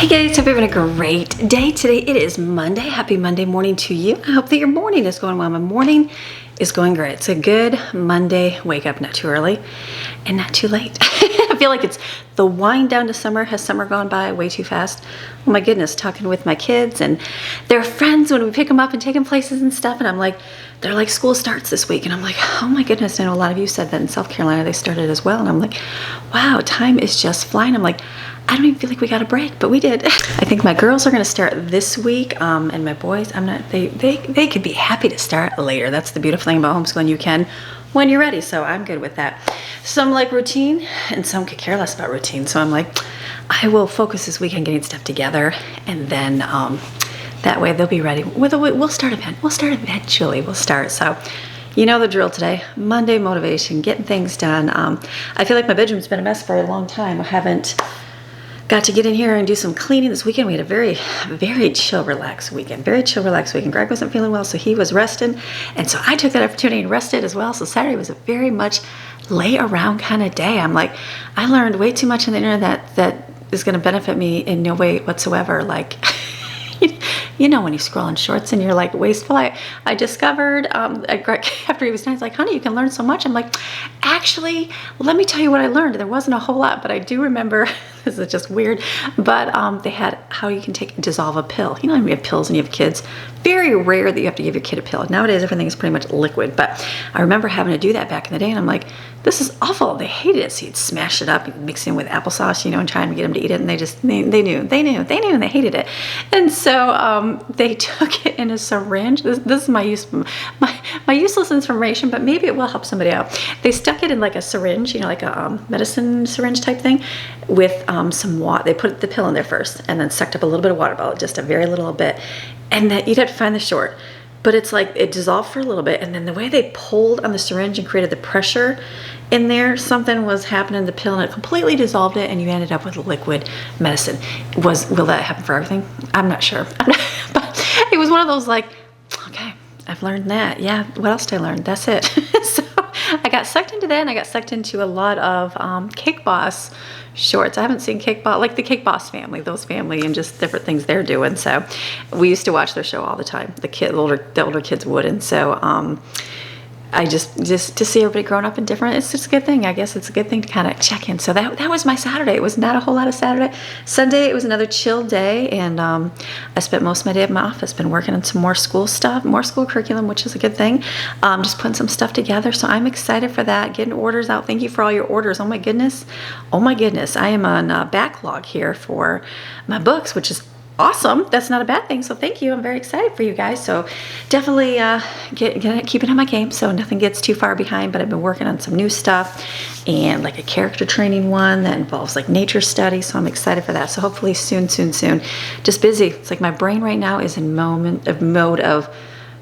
Hey guys, hope you're having a great day today. It is Monday. Happy Monday morning to you. I hope that your morning is going well. My morning is going great. It's a good Monday wake up, not too early and not too late. I feel like it's the wind down to summer. Has summer gone by way too fast? Oh my goodness, talking with my kids and their friends when we pick them up and take them places and stuff. And I'm like, they're like, school starts this week. And I'm like, oh my goodness. I know a lot of you said that in South Carolina, they started as well. And I'm like, wow, time is just flying. I'm like, I don't even feel like we got a break, but we did. I think my girls are gonna start this week, and my boys, they could be happy to start later. That's the beautiful thing about homeschooling. You can when you're ready, so I'm good with that. Some like routine, and some could care less about routine. So I'm like, I will focus this week on getting stuff together, and then that way they'll be ready. We'll start eventually. We'll start. So you know the drill today. Monday motivation, getting things done. I feel like my bedroom's been a mess for a long time. I haven't got to get in here and do some cleaning this weekend. We had a very, very chill, relaxed weekend. Greg wasn't feeling well, so he was resting. And so I took that opportunity and rested as well. So Saturday was a very much lay around kind of day. I'm like, I learned way too much on the internet that is going to benefit me in no way whatsoever. Like, you know when you scroll in shorts and you're like wasteful. I discovered, after he was done, he's like, honey, you can learn so much. I'm like, actually, let me tell you what I learned. There wasn't a whole lot, but I do remember, this is just weird, but they had how you can dissolve a pill. You know, when you have pills and you have kids, very rare that you have to give your kid a pill. Nowadays, everything is pretty much liquid, but I remember having to do that back in the day, and I'm like, this is awful. They hated it. So you'd smash it up, mix it in with applesauce, you know, and trying to get them to eat it, and they knew, and they hated it. And so they took it in a syringe. This is my useless information, but maybe it will help somebody out. They stuck it in like a syringe, you know, like a medicine syringe type thing, with some water. They put the pill in there first, and then sucked up a little bit of water bottle, just a very little bit, and that you'd have to find the short. But it's like it dissolved for a little bit, and then the way they pulled on the syringe and created the pressure in there, something was happening to the pill, and it completely dissolved it, and you ended up with liquid medicine. Will that happen for everything? I'm not sure. But it was one of those like, okay, I've learned that. Yeah, what else did I learn? That's it. So I got sucked into that, and I got sucked into a lot of Cake Boss shorts. I haven't seen Cake Boss, like the Cake Boss family, those family, and just different things they're doing. So we used to watch their show all the time. The older kids would, and so I just to see everybody growing up and different, it's just a good thing. I guess it's a good thing to kind of check in. So that was my Saturday. It was not a whole lot of Saturday. Sunday, it was another chill day, and I spent most of my day at my office, been working on some more school stuff, more school curriculum, which is a good thing. Just putting some stuff together. So I'm excited for that, getting orders out. Thank you for all your orders. Oh my goodness. I am on a backlog here for my books, which is awesome. That's not a bad thing. So thank you. I'm very excited for you guys. So definitely keep it on my game so nothing gets too far behind. But I've been working on some new stuff and like a character training one that involves like nature study. So I'm excited for that. So hopefully soon. Just busy. It's like my brain right now is in mode of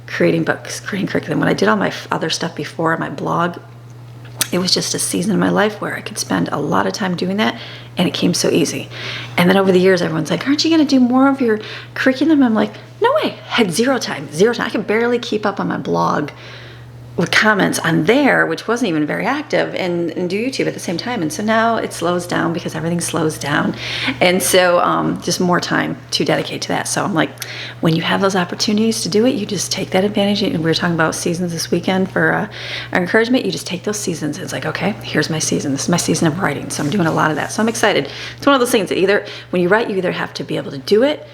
creating books, creating curriculum. When I did all my other stuff before, my blog, it was just a season in my life where I could spend a lot of time doing that, and it came so easy. And then over the years, everyone's like, aren't you going to do more of your curriculum? I'm like, no way. I had zero time. I could barely keep up on my blog with comments on there, which wasn't even very active, and do YouTube at the same time. And so now it slows down because everything slows down. And so just more time to dedicate to that. So I'm like, when you have those opportunities to do it, you just take that advantage. And we were talking about seasons this weekend for our encouragement. You just take those seasons. It's like, okay, here's my season. This is my season of writing. So I'm doing a lot of that. So I'm excited. It's one of those things that when you write, you either have to be able to do it,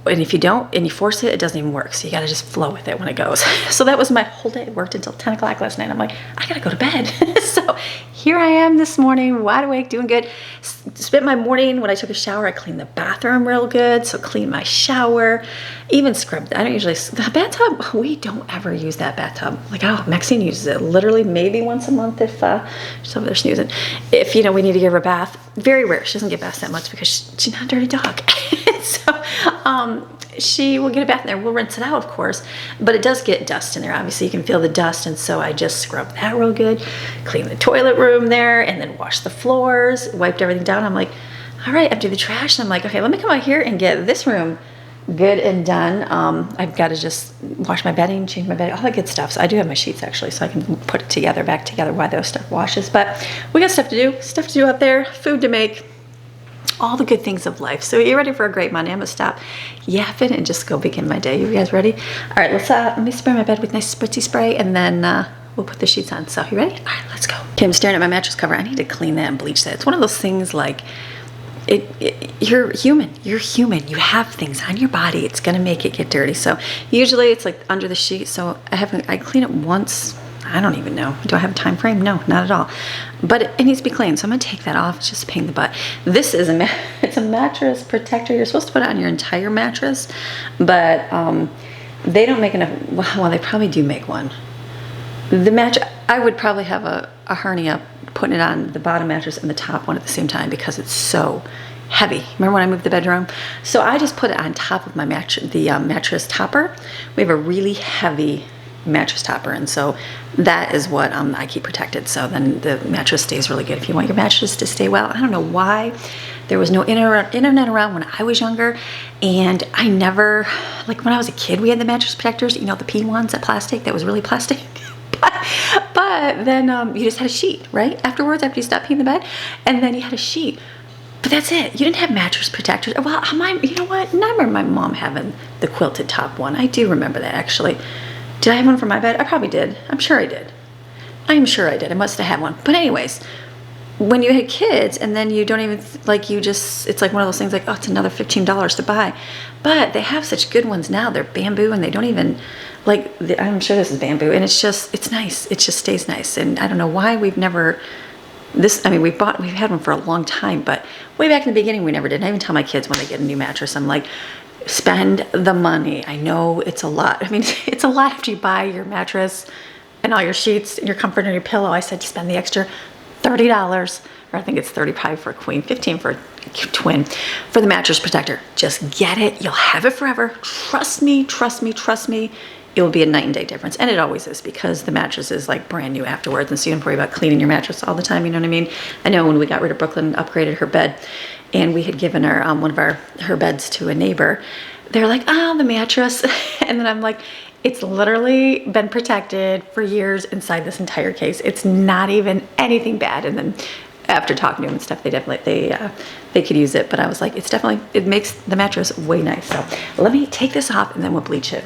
and if you don't, and you force it, it doesn't even work. So you got to just flow with it when it goes. So that was my whole day. It worked until 10 o'clock last night. I'm like, I got to go to bed. So here I am this morning, wide awake, doing good. Spent my morning, when I took a shower, I cleaned the bathroom real good. So cleaned my shower, even scrubbed. I don't usually, the bathtub, we don't ever use that bathtub. Like, Maxine uses it literally maybe once a month if she's over there snoozing. If, we need to give her a bath. Very rare. She doesn't get baths that much because she's not a dirty dog. So she will get a bath in there. We'll rinse it out, of course, but it does get dust in there. Obviously, you can feel the dust, and so I just scrubbed that real good, cleaned the toilet room there, and then washed the floors, wiped everything down. I'm like, all right, empty the trash. And I'm like, okay, let me come out here and get this room good and done. I've got to just wash my bedding, change my bedding, all that good stuff. So I do have my sheets actually, so I can put it back together while those stuff washes. But we got stuff to do out there, food to make. just all the good things of life. So you ready for a great Monday? I'm gonna stop yapping and just go begin my day. You guys ready? All right, let me spray my bed with nice spritzy spray, and then we'll put the sheets on. So you ready? All right, let's go. Okay, I'm staring at my mattress cover. I need to clean that and bleach that. It's one of those things like, you're human. You're human. You have things on your body. It's gonna make it get dirty. So usually it's like under the sheet. So I clean it once. I don't even know. Do I have a time frame? No, not at all. But it needs to be clean. So I'm gonna take that off. It's just a pain in the butt. This is it's a mattress protector. You're supposed to put it on your entire mattress, but they don't make enough. Well, they probably do make one. The mattress, I would probably have a hernia putting it on the bottom mattress and the top one at the same time because it's so heavy. Remember when I moved the bedroom? So I just put it on top of my mattress, the mattress topper. We have a really heavy mattress topper, and so that is what I keep protected. So then the mattress stays really good. If you want your mattress to stay well, I don't know why there was no internet around when I was younger, and I never, like when I was a kid, we had the mattress protectors, you know, the P ones, that plastic, that was really plastic. But then you just had a sheet, right? Afterwards, after you stopped peeing the bed, and then you had a sheet. But that's it. You didn't have mattress protectors. Well, you know what? I remember my mom having the quilted top one. I do remember that, actually. Did I have one for my bed? I probably did. I'm sure I did. I'm sure I did. I must have had one. But anyways, when you had kids and then you don't even, like, it's like one of those things like, oh, it's another $15 to buy. But they have such good ones now. They're bamboo, and they don't even, like, I'm sure this is bamboo, and it's nice. It just stays nice. And I don't know why we've never, we've had one for a long time, but way back in the beginning, we never did. And I even tell my kids when they get a new mattress, I'm like, spend the money. I know it's a lot. I mean, it's a lot after you buy your mattress and all your sheets and your comfort and your pillow. I said, spend the extra $30, or I think it's $35 for a queen, $15 for a twin, for the mattress protector. Just get it. You'll have it forever. Trust me, trust me, trust me. It will be a night and day difference. And it always is, because the mattress is like brand new afterwards. And so you don't worry about cleaning your mattress all the time. You know what I mean? I know when we got rid of Brooklyn, upgraded her bed, and we had given her one of her beds to a neighbor. They're like, oh, the mattress. And then I'm like, it's literally been protected for years inside this entire case. It's not even anything bad. And then after talking to them and stuff, they could use it. But I was like, it makes the mattress way nice. So let me take this off and then we'll bleach it.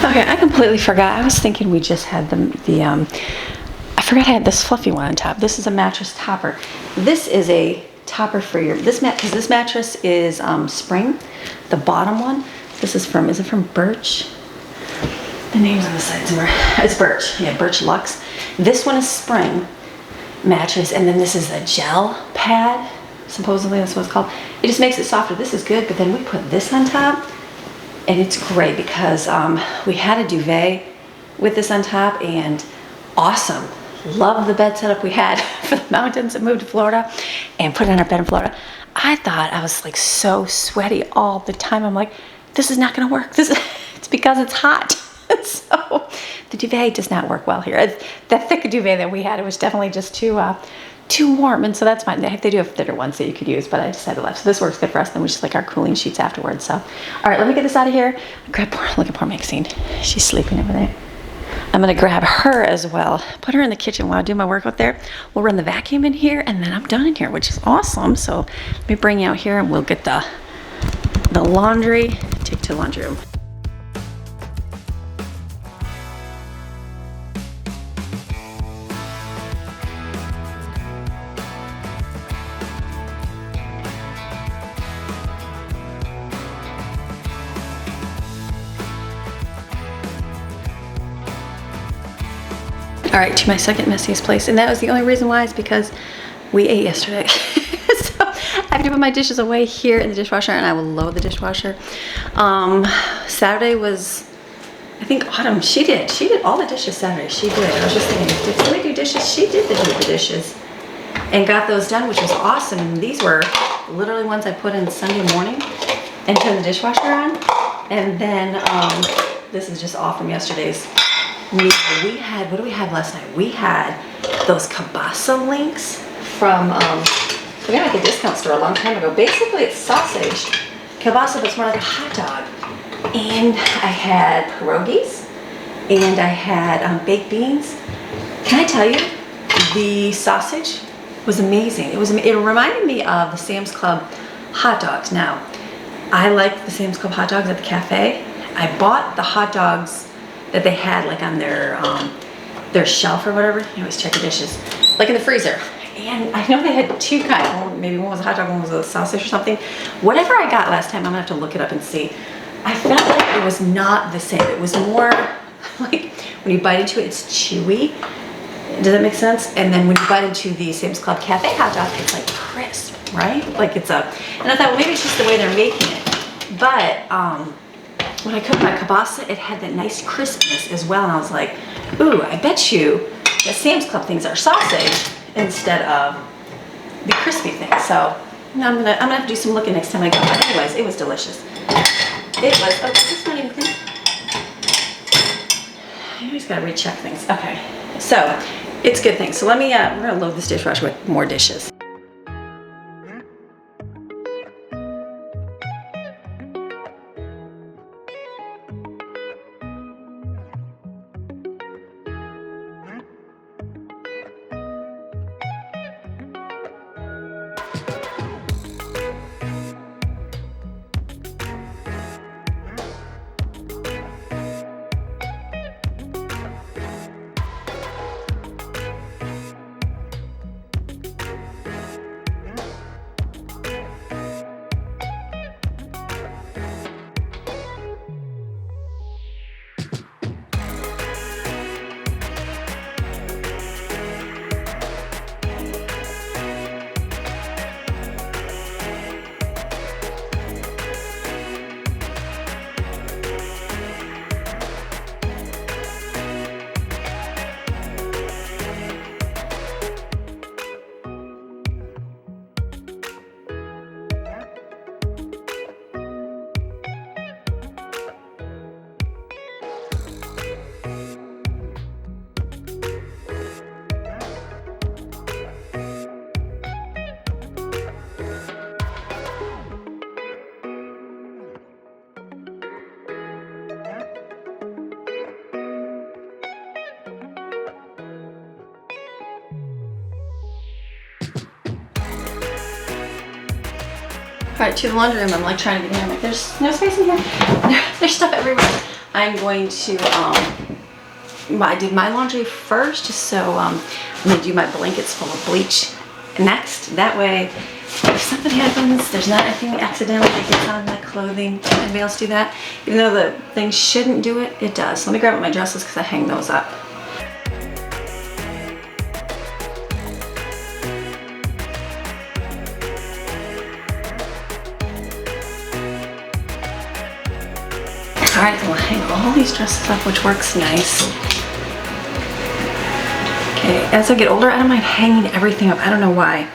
Okay, I completely forgot. I was thinking we just had I forgot I had this fluffy one on top. This is a mattress topper. This is a topper for because this mattress is spring, the bottom one. This is it from Birch? The name's on the side somewhere. It's Birch. Yeah, Birch Luxe. This one is spring mattress, and then this is a gel pad. Supposedly that's what it's called. It just makes it softer. This is good, but then we put this on top. And it's great because we had a duvet with this on top, and awesome. Love the bed setup we had for the mountains and moved to Florida and put it on our bed in Florida. I thought I was like so sweaty all the time. I'm like, this is not gonna work. It's because it's hot. So the duvet does not work well here. That thick duvet that we had, it was definitely just too warm, and so that's fine. They do have thinner ones that you could use, but I decided left. So this works good for us. Then we just like our cooling sheets afterwards. So, all right, let me get this out of here. Look at poor Maxine. She's sleeping over there. I'm gonna grab her as well. Put her in the kitchen while I do my work out there. We'll run the vacuum in here, and then I'm done in here, which is awesome. So let me bring you out here, and we'll get the laundry. Take to the laundry room. All right, to my second messiest place, and that was the only reason why, is because we ate yesterday. So I have to put my dishes away here in the dishwasher, and I will load the dishwasher. Saturday was, I think Autumn, she did all the dishes Saturday. She did. I was just thinking, did somebody do dishes? She did the dishes and got those done, which was awesome. And these were literally ones I put in Sunday morning and turned the dishwasher on. And then this is just all from yesterday's meal. We had, what do we have last night? We had those kielbasa links from, we got like a discount store a long time ago. Basically it's sausage, kielbasa, but it's more like a hot dog. And I had pierogies, and I had baked beans. Can I tell you, the sausage was amazing. It reminded me of the Sam's Club hot dogs. Now, I like the Sam's Club hot dogs at the cafe. I bought the hot dogs that they had like on their shelf or whatever. You always check the dishes, like in the freezer. And I know they had two kinds. Maybe one was a hot dog, one was a sausage or something. Whatever I got last time, I'm gonna have to look it up and see. I felt like it was not the same. It was more like when you bite into it, it's chewy. Does that make sense? And then when you bite into the Sam's Club Cafe hot dog, it's like crisp, right? Like and I thought, well, maybe it's just the way they're making it. But when I cooked my kielbasa, it had that nice crispness as well. And I was like, ooh, I bet you that Sam's Club things are sausage instead of the crispy thing. So I'm gonna have to do some looking next time I go. But anyways, it was delicious. It was, oh, is this not even clean? I always gotta recheck things. Okay, so it's good things. So let me, we're gonna load this dishwasher with more dishes. All right, to the laundry room. I'm like trying to get in. I'm like, there's no space in here. There's stuff everywhere. I'm going to, I did my laundry first, so I'm gonna do my blankets full of bleach next. That way, if something happens, there's not anything accidentally that gets on my clothing. Can anybody else do that? Even though the thing shouldn't do it, it does. So let me grab up my dresses because I hang those up. All right, so we'll hang all these dresses up, which works nice. Okay, as I get older, I don't mind hanging everything up. I don't know why.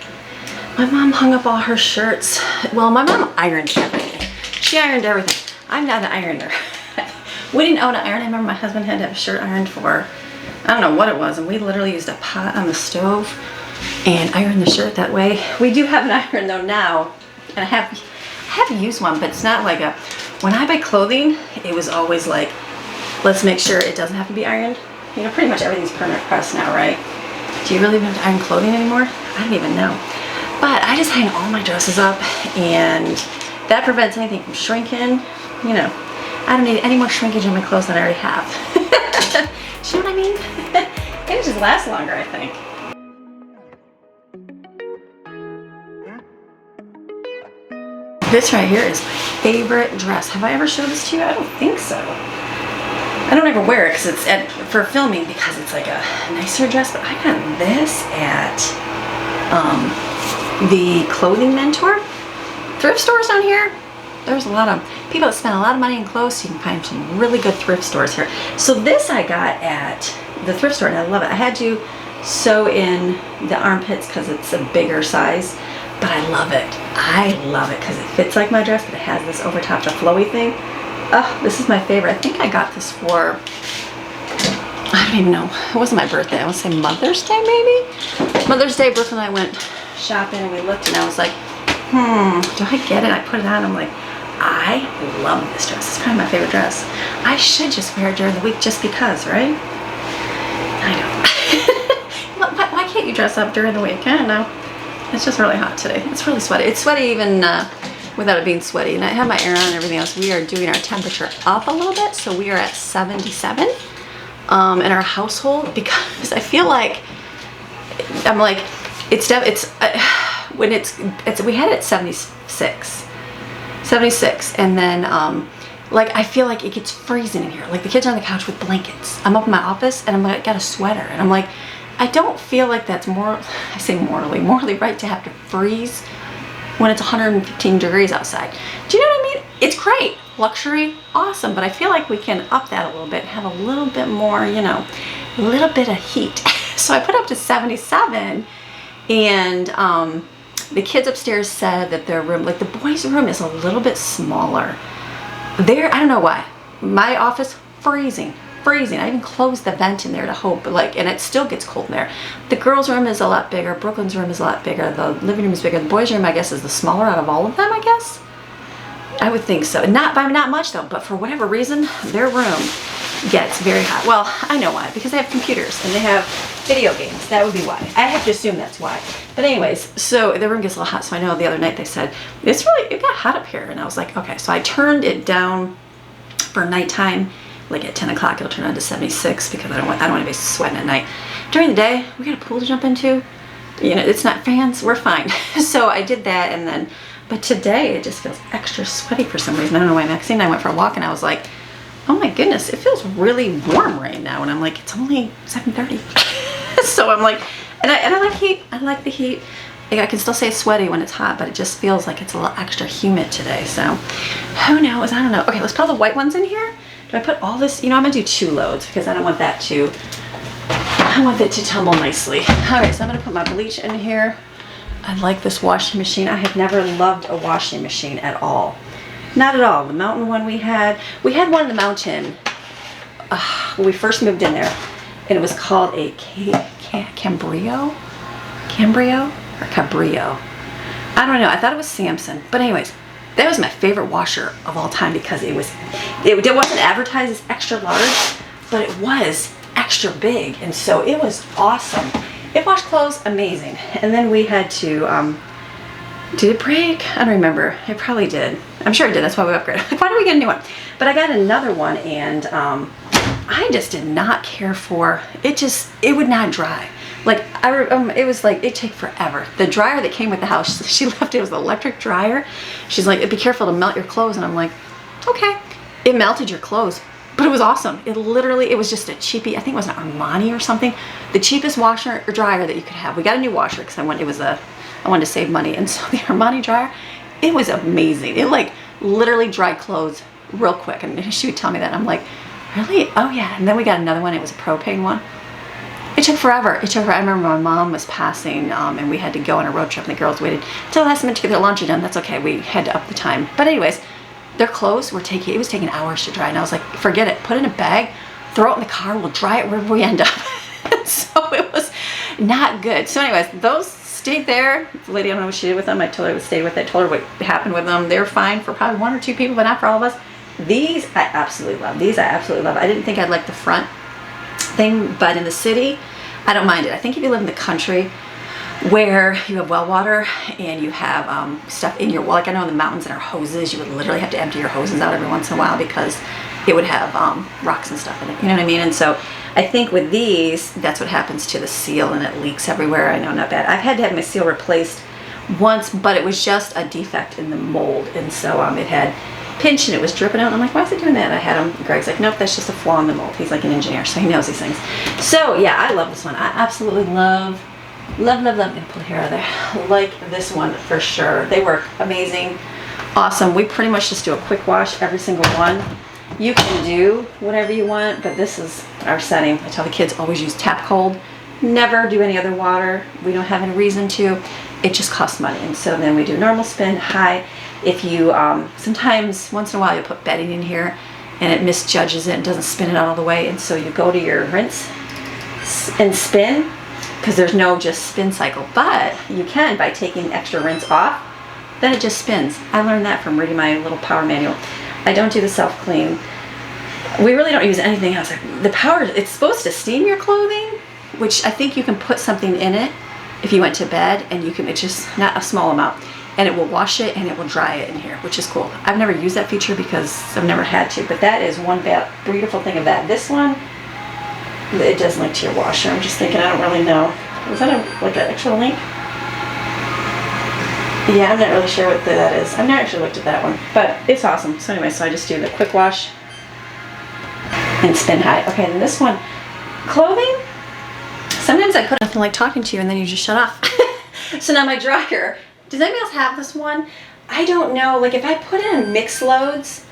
My mom hung up all her shirts. Well, my mom ironed everything. She ironed everything. I'm not an ironer. We didn't own an iron. I remember my husband had to have a shirt ironed for, I don't know what it was, and we literally used a pot on the stove and ironed the shirt that way. We do have an iron though now, and I have used one, but it's not like a, when I buy clothing, it was always like, let's make sure it doesn't have to be ironed. You know, pretty much everything's permanent press now, right? Do you really even have to iron clothing anymore? I don't even know. But I just hang all my dresses up, and that prevents anything from shrinking. You know, I don't need any more shrinkage in my clothes than I already have. Do you know what I mean? It just lasts longer, I think. This right here is my favorite dress. Have I ever showed this to you? I don't think so. I don't ever wear it because it's for filming, because it's like a nicer dress, but I got this at the Clothing Mentor. Thrift stores down here, there's a lot of people that spend a lot of money in clothes, so you can find some really good thrift stores here. So this I got at the thrift store, and I love it. I had to sew in the armpits because it's a bigger size, but I love it. I love it because it fits like my dress, but it has this over top, the flowy thing. Oh, this is my favorite. I think I got this for I don't even know. It wasn't my birthday. I want to say Mother's Day, maybe? Mother's Day, Brooke and I went shopping and we looked and I was like, do I get it? I put it on. I'm like, I love this dress. It's probably my favorite dress. I should just wear it during the week just because, right? I know. why can't you dress up during the week? I don't know. It's just really hot today. It's really sweaty. It's sweaty even without it being sweaty. And I have my air on and everything else. We are doing our temperature up a little bit. So we are at 77 in our household because I feel like, I'm like, when we had it at 76 and then like I feel like it gets freezing in here. Like the kids are on the couch with blankets. I'm up in my office and I'm like, got a sweater and I'm like, I don't feel like that's I say morally right to have to freeze when it's 115 degrees outside. Do you know what I mean? It's great, luxury, awesome, but I feel like we can up that a little bit, have a little bit more, you know, a little bit of heat. So I put up to 77 and the kids upstairs said that their room, like the boys' room is a little bit smaller. I don't know why. My office, freezing. I even closed the vent in there to hope, like, and it still gets cold in there. The girls' room is a lot bigger. Brooklyn's room is a lot bigger. The living room is bigger. The boys' room, I guess, is the smaller out of all of them, I guess. I would think so. Not much though, but for whatever reason, their room gets very hot. Well, I know why, because they have computers and they have video games. That would be why. I have to assume that's why. But anyways, so the room gets a little hot. So I know the other night they said, it got hot up here. And I was like, okay. So I turned it down for nighttime. Like at 10 o'clock, it'll turn on to 76 because I don't want to be sweating at night. During the day, we got a pool to jump into. You know, it's not fans. We're fine. So I did that and then, but today it just feels extra sweaty for some reason. I don't know why. Maxine and I went for a walk and I was like, oh my goodness, it feels really warm right now. And I'm like, it's only 7:30. So I'm like, and I like heat. I like the heat. I can still say it's sweaty when it's hot, but it just feels like it's a little extra humid today. So who knows? I don't know. Okay, let's put all the white ones in here. Do I put all this? You know, I'm gonna do 2 loads because I want that to tumble nicely. All right, so I'm gonna put my bleach in here. I like this washing machine. I have never loved a washing machine at all. Not at all. The mountain one we had one in the mountain when we first moved in there, and it was called a Cambrio or Cabrio. I don't know. I thought it was Samson, but anyways, that was my favorite washer of all time because it wasn't advertised as extra large, but it was extra big, and so it was awesome. It washed clothes amazing. And then we had to did it break? I don't remember. It probably did. I'm sure it did. That's why we upgraded. Like, why did we get a new one? But I got another one, and I just did not care for it. It would not dry. Like it was like it'd take forever. The dryer that came with the house, she left it was an electric dryer. She's like, be careful to melt your clothes, and I'm like, okay. It melted your clothes, but it was awesome. It was just a cheapie. I think it was an Armani or something. The cheapest washer or dryer that you could have. We got a new washer because I wanted to save money, and so the Armani dryer, it was amazing. It like literally dried clothes real quick, and she would tell me that. And I'm like, really? Oh yeah. And then we got another one. It was a propane one. It took forever. I remember my mom was passing and we had to go on a road trip and the girls waited till the last minute to get their laundry done. That's okay. We had to up the time. But anyways, their clothes it was taking hours to dry. And I was like, forget it. Put it in a bag, throw it in the car. We'll dry it wherever we end up. So it was not good. So anyways, those stayed there. The lady, I don't know what she did with them. I told her I would stay with it. I told her what happened with them. They were fine for probably 1 or 2 people, but not for all of us. These I absolutely love. I didn't think I'd like the front thing, but in the city, I don't mind it. I think if you live in the country where you have well water and you have stuff in your well, like I know in the mountains and our hoses, you would literally have to empty your hoses out every once in a while because it would have rocks and stuff in it. You know what I mean? And so I think with these, that's what happens to the seal and it leaks everywhere. I know, not bad. I've had to have my seal replaced once, but it was just a defect in the mold, and so it had pinched and it was dripping out. I'm like, why is it doing that? I had him. Greg's like, nope, that's just a flaw in the mold. He's like an engineer, so he knows these things. So yeah, I love this one. I absolutely love. I'm gonna pull the hair out of there. Like this one for sure. They work amazing, awesome. We pretty much just do a quick wash every single one. You can do whatever you want, but this is our setting. I tell the kids always use tap cold. Never do any other water. We don't have any reason to. It just costs money, and so then we do normal spin, high. If you sometimes once in a while you put bedding in here and it misjudges it and doesn't spin it out all the way. And so you go to your rinse and spin, because there's no just spin cycle, but you can by taking extra rinse off, then it just spins. I learned that from reading my little power manual. I don't do the self-clean. We really don't use anything else. The power, it's supposed to steam your clothing, which I think you can put something in it if you went to bed, and you can, it's just not a small amount, and it will wash it and it will dry it in here, which is cool. I've never used that feature because I've never had to, but that is one beautiful thing of that. This one, it does link to your washer. I'm just thinking, I don't really know. Is that like an extra link? Yeah, I'm not really sure what that is. I've never actually looked at that one, but it's awesome. So anyway, so I just do the quick wash and spin high. Okay, and this one, clothing, sometimes I put nothing like talking to you and then you just shut off. So now my dryer, does anybody else have this one? I don't know, like if I put it in mix loads,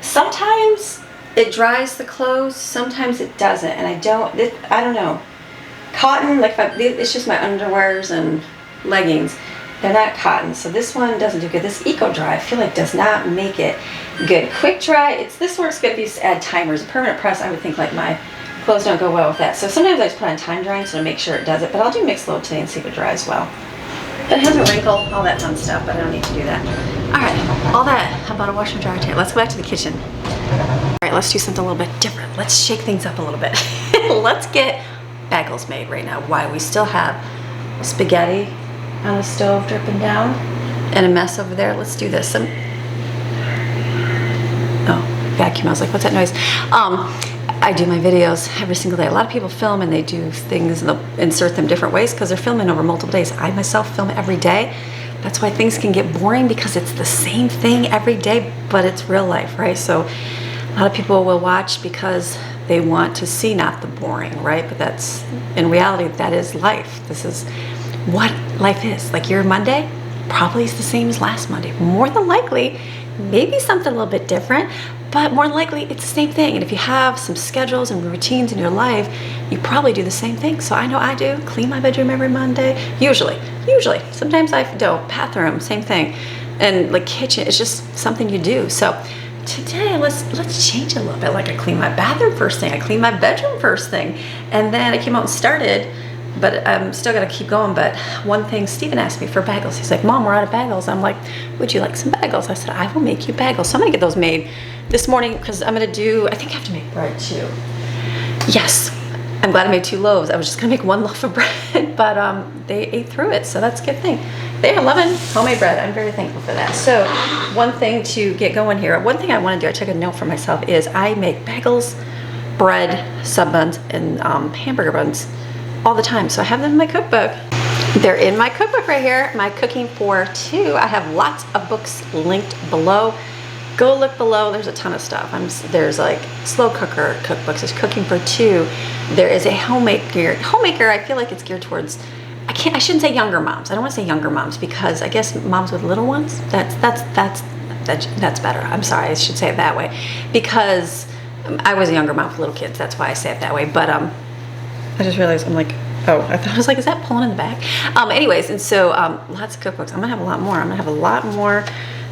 sometimes it dries the clothes, sometimes it doesn't, and I don't know. Cotton, like it's just my underwears and leggings. They're not cotton, so this one doesn't do good. This Eco Dry, I feel like does not make it good. Quick Dry, this works good if you add timers. Permanent press, I would think like my clothes don't go well with that. So sometimes I just put on time drying so to make sure it does it, but I'll do mixed load today and see if it dries well. It has a wrinkle, all that fun stuff, but I don't need to do that. All right, all that about a washer and dryer today. Let's go back to the kitchen. All right, let's do something a little bit different. Let's shake things up a little bit. Let's get bagels made right now. Why? We still have spaghetti on the stove dripping down and a mess over there. Let's do this. Vacuum. I was like, what's that noise? I do my videos every single day. A lot of people film and they do things and they'll insert them different ways because they're filming over multiple days. I myself film every day. That's why things can get boring, because it's the same thing every day, but it's real life, right? So a lot of people will watch because they want to see not the boring, right? But that's, in reality, that is life. This is what life is. Like your Monday probably is the same as last Monday. More than likely, maybe something a little bit different, but more than likely it's the same thing. And if you have some schedules and routines in your life, you probably do the same thing. So I know I do. Clean my bedroom every Monday. Usually. Sometimes I don't. Bathroom, same thing. And like kitchen, it's just something you do. So today, let's change it a little bit. Like I clean my bathroom first thing. I clean my bedroom first thing. And then I came out and started, but I'm still gonna keep going. But one thing, Steven asked me for bagels. He's like, Mom, we're out of bagels. I'm like, would you like some bagels? I said, I will make you bagels. So I'm gonna get those made this morning because I'm gonna do, I think I have to make bread too. Yes, I'm glad I made 2 loaves. I was just gonna make 1 loaf of bread, but they ate through it, so that's a good thing. They are loving homemade bread. I'm very thankful for that. So one thing to get going here, one thing I wanna do, I took a note for myself, is I make bagels, bread, sub buns, and hamburger buns all the time. So I have them in my cookbook. They're in my cookbook right here, my Cooking for 2. I have lots of books linked below. Go look below, there's a ton of stuff. There's like slow cooker cookbooks, there's Cooking for 2. There is a homemaker, I feel like it's geared towards, I shouldn't say younger moms. I don't want to say younger moms because I guess moms with little ones, that's better. I'm sorry, I should say it that way. Because I was a younger mom with little kids, that's why I say it that way. But I just realized, I'm like, oh, I was like, is that pulling in the back? Anyways, and so lots of cookbooks. I'm gonna have a lot more. I'm gonna have a lot more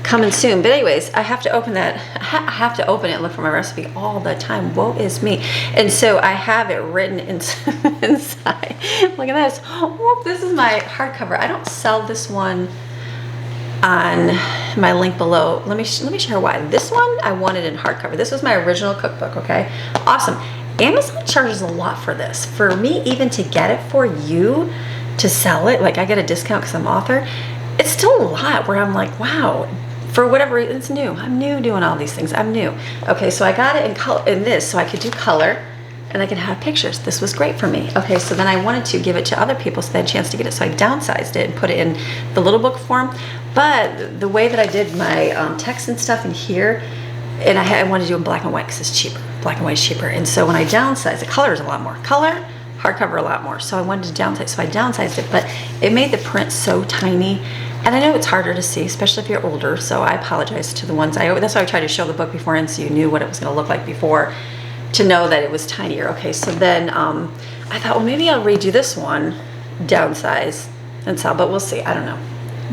coming soon. But anyways, I have to open that. I have to open it and look for my recipe all the time. Woe is me. And so I have it written inside. Look at this. Oh, this is my hardcover. I don't sell this one on my link below. Let me share why. This one I wanted in hardcover. This was my original cookbook, okay? Awesome. Amazon charges a lot for this. For me, even to get it for you to sell it, like I get a discount because I'm author, it's still a lot where I'm like, wow, for whatever reason, it's new. I'm new doing all these things. I'm new. Okay, so I got it in color, in this, so I could do color and I could have pictures. This was great for me. Okay, so then I wanted to give it to other people so they had a chance to get it. So I downsized it and put it in the little book form. But the way that I did my text and stuff in here, and I wanted to do it in black and white because it's cheaper. Black and white is cheaper. And so when I downsized, the color is a lot more. Color, hardcover a lot more. So I wanted to downsize, so I downsized it, but it made the print so tiny. And I know it's harder to see, especially if you're older, so I apologize to the ones, that's why I tried to show the book beforehand so you knew what it was gonna look like before, to know that it was tinier. Okay, so then I thought, well, maybe I'll redo this one, downsize and sell, but we'll see, I don't know.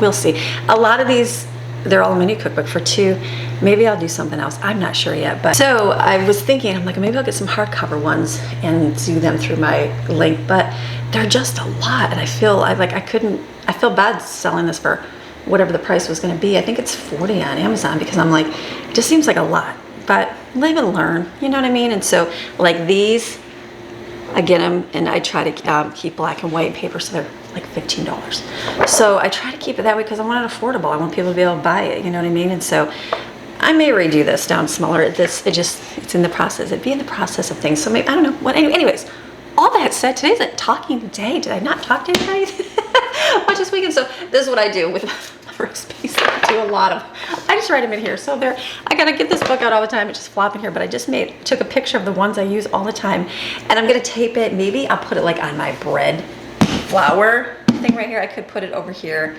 We'll see. A lot of these they're all in my new cookbook. For 2, maybe I'll do something else. I'm not sure yet. But so I was thinking, I'm like, maybe I'll get some hardcover ones and do them through my link, but they're just a lot. And I feel I feel bad selling this for whatever the price was going to be. I think it's $40 on Amazon, because I'm like, it just seems like a lot, but live and learn, you know what I mean? And so like these, I get them and I try to keep black and white paper, so they're like $15. So I try to keep it that way because I want it affordable. I want people to be able to buy it, you know what I mean? And so I may redo this down smaller. It's in the process. It'd be in the process of things. So maybe, I don't know. What, anyways, all that said, today's a talking day. Did I not talk to anybody? Watch this weekend. So this is what I do with recipes. I do a lot of, I just write them in here. So there, I gotta get this book out all the time. It's just flopping here, but I just took a picture of the ones I use all the time, and I'm gonna tape it. Maybe I'll put it like on my bread flour thing right here. I could put it over here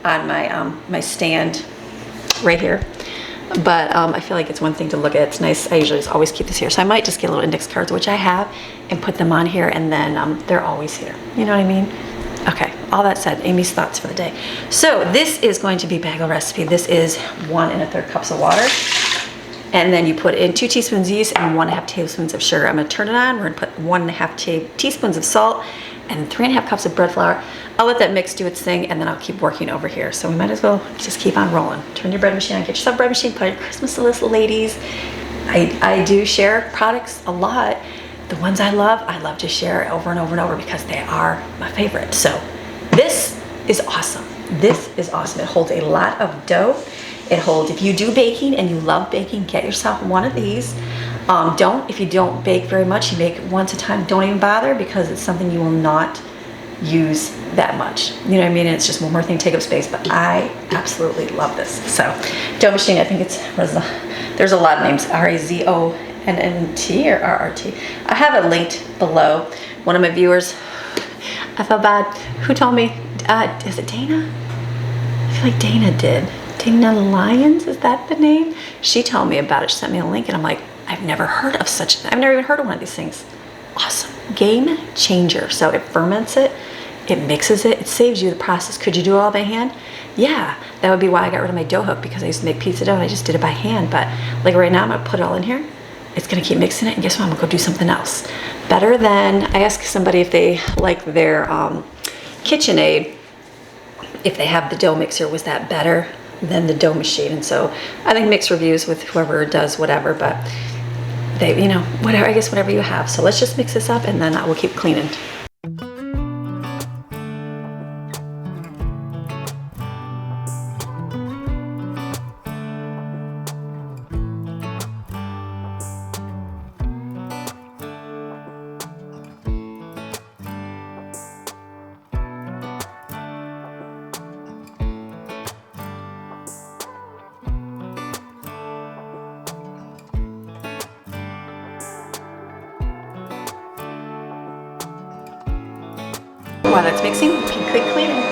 on my my stand right here. But I feel like it's one thing to look at. It's nice. I usually just always keep this here. So I might just get little index cards, which I have, and put them on here, and then they're always here. You know what I mean? Okay, all that said, Amy's thoughts for the day. So this is going to be bagel recipe. This is 1 1/3 cups of water. And then you put in 2 teaspoons of yeast and 1 1/2 tablespoons of sugar. I'm gonna turn it on. We're gonna put 1 1/2 teaspoons of salt and 3 1/2 cups of bread flour. I'll let that mix do its thing, and then I'll keep working over here. So we might as well just keep on rolling. Turn your bread machine on, get yourself a bread machine, put your Christmas list, ladies. I do share products a lot. The ones I love to share over and over and over because they are my favorite. So this is awesome. This is awesome. It holds a lot of dough. It holds, if you do baking and you love baking, get yourself one of these. If you don't bake very much, you make it once a time, don't even bother, because it's something you will not use that much. You know what I mean? And it's just one more thing to take up space, but I absolutely love this. So dough machine, I think it's, there's a lot of names, RAZONNT or RRT. I have it linked below. One of my viewers, I felt bad, who told me, is it Dana? I feel like Dana did. Dana Lyons, is that the name? She told me about it. She sent me a link, and I'm like, I've never heard of such, I've never even heard of one of these things. Awesome, game changer. So it ferments it, it mixes it, it saves you the process. Could you do it all by hand? Yeah, that would be why I got rid of my dough hook, because I used to make pizza dough and I just did it by hand. But like right now, I'm gonna put it all in here. It's gonna keep mixing it, and guess what? I'm gonna go do something else. Better than, I asked somebody if they like their KitchenAid, if they have the dough mixer, was that better than the dough machine? And so I think mixed reviews with whoever does whatever, but they, you know, whatever, I guess whatever you have. So let's just mix this up, and then I will keep cleaning. While that's mixing, we can quick cleaning.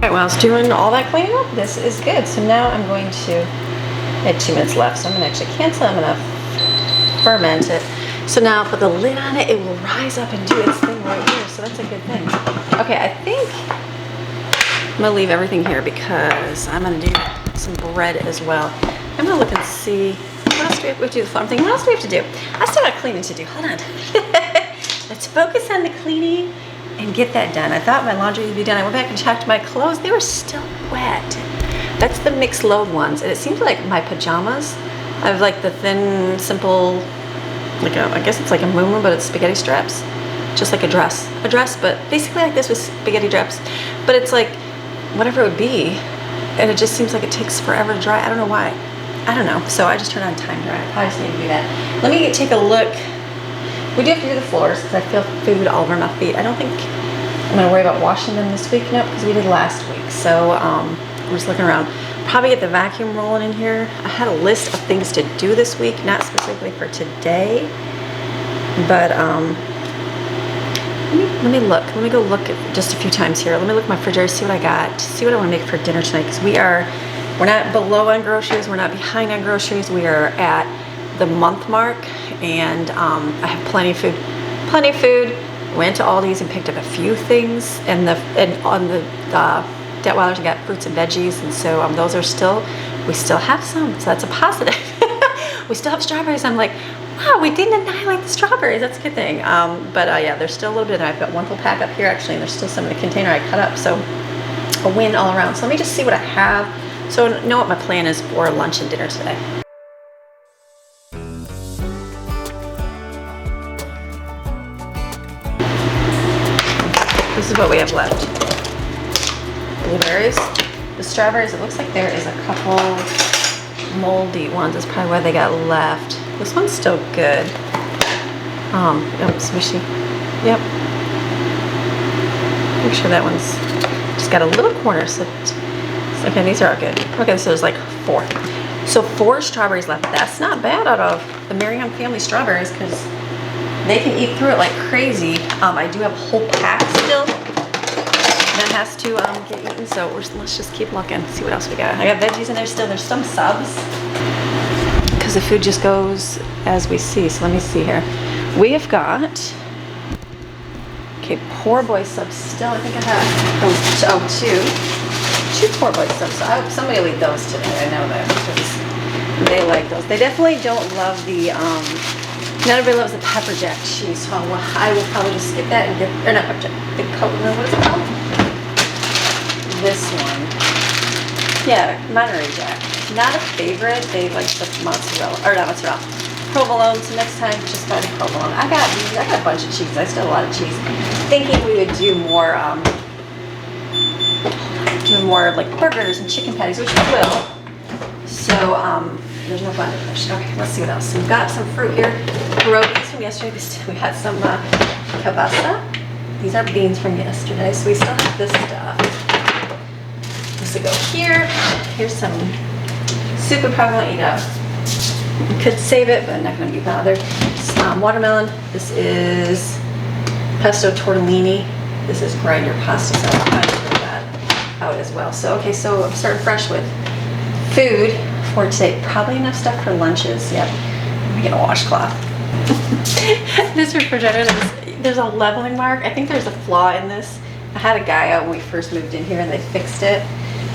All right, while I was doing all that cleaning up, this is good. So now I'm going to, I had 2 minutes left, so I'm gonna actually cancel, I'm gonna ferment it. So now I'll put the lid on it, it will rise up and do its thing right here, so that's a good thing. Okay, I think I'm gonna leave everything here because I'm gonna do some bread as well. I'm gonna look and see, what else do we have to do? The farm thing, what else do we have to do? I still got cleaning to do, hold on. Let's focus on the cleaning and get that done. I thought my laundry would be done. I went back and checked my clothes. They were still wet. That's the mixed load ones. And it seems like my pajamas, I have like the thin, simple, like a, I guess it's like a muumuu, but it's spaghetti straps. Just like a dress, but basically like this with spaghetti straps. But it's like, whatever it would be. And it just seems like it takes forever to dry. I don't know why. I don't know. So I just turned on time dry. I probably just need to do that. Let me take a look. We do have to do the floors because I feel food all over my feet. I don't think I'm gonna worry about washing them this week. Nope, because we did last week. So we're just looking around. Probably get the vacuum rolling in here. I had a list of things to do this week, not specifically for today, but let me look. Let me go look at just a few times here. Let me look at my refrigerator, see what I got, see what I want to make for dinner tonight. Because we're not below on groceries, we're not behind on groceries. We are at the month mark, and I have plenty of food. Plenty of food. Went to Aldi's and picked up a few things, and on the Detweilers I got fruits and veggies, and so those are still. We still have some, so that's a positive. We still have strawberries. I'm like, wow, we didn't annihilate the strawberries. That's a good thing. But yeah, there's still a little bit. I've got one full pack up here actually, and there's still some in the container I cut up. So a win all around. So let me just see what I have. So I know what my plan is for lunch and dinner today. This is what we have left. Blueberries. The strawberries, it looks like there is a couple moldy ones. That's probably why they got left. This one's still good. Oh, smushy. Yep. Make sure that one's just got a little corner. So okay, these are all good. Okay, so there's like 4. So 4 strawberries left. That's not bad out of the Merriam family strawberries because they can eat through it like crazy. I do have a whole pack still that has to get eaten. So let's just keep looking, see what else we got. I got veggies in there still. There's some subs. Because the food just goes as we see. So let me see here. We have got, okay, poor boy subs still. I think I have, two poor boy subs. So I hope somebody will eat those today. I know that because they like those. They definitely don't love the, not everybody loves the pepper jack cheese. So I will probably just skip that and get, or not pepper jack, the coconut, what is it called? This one. Yeah, Monterey Jack. Not a favorite. They like the mozzarella, or not mozzarella, provolone. So next time, just buy the provolone. I got these. I got a bunch of cheese. I still have a lot of cheese. Thinking we would do more like burgers and chicken patties, which we will. So there's no fun to push. Okay, let's see what else. So we've got some fruit here. Pierogies from yesterday. We had some kielbasa. These are beans from yesterday. So we still have this stuff. This will go here. Here's some soup we probably won't eat up. Could save it, but I'm not going to be bothered. Watermelon. This is pesto tortellini. This is grinder pasta, so I'll probably throw that out as well. So, okay, so I'm starting fresh with food for today. Probably enough stuff for lunches. Yep. Let me get a washcloth. This refrigerator, there's a leveling mark. I think there's a flaw in this. I had a guy out when we first moved in here and they fixed it.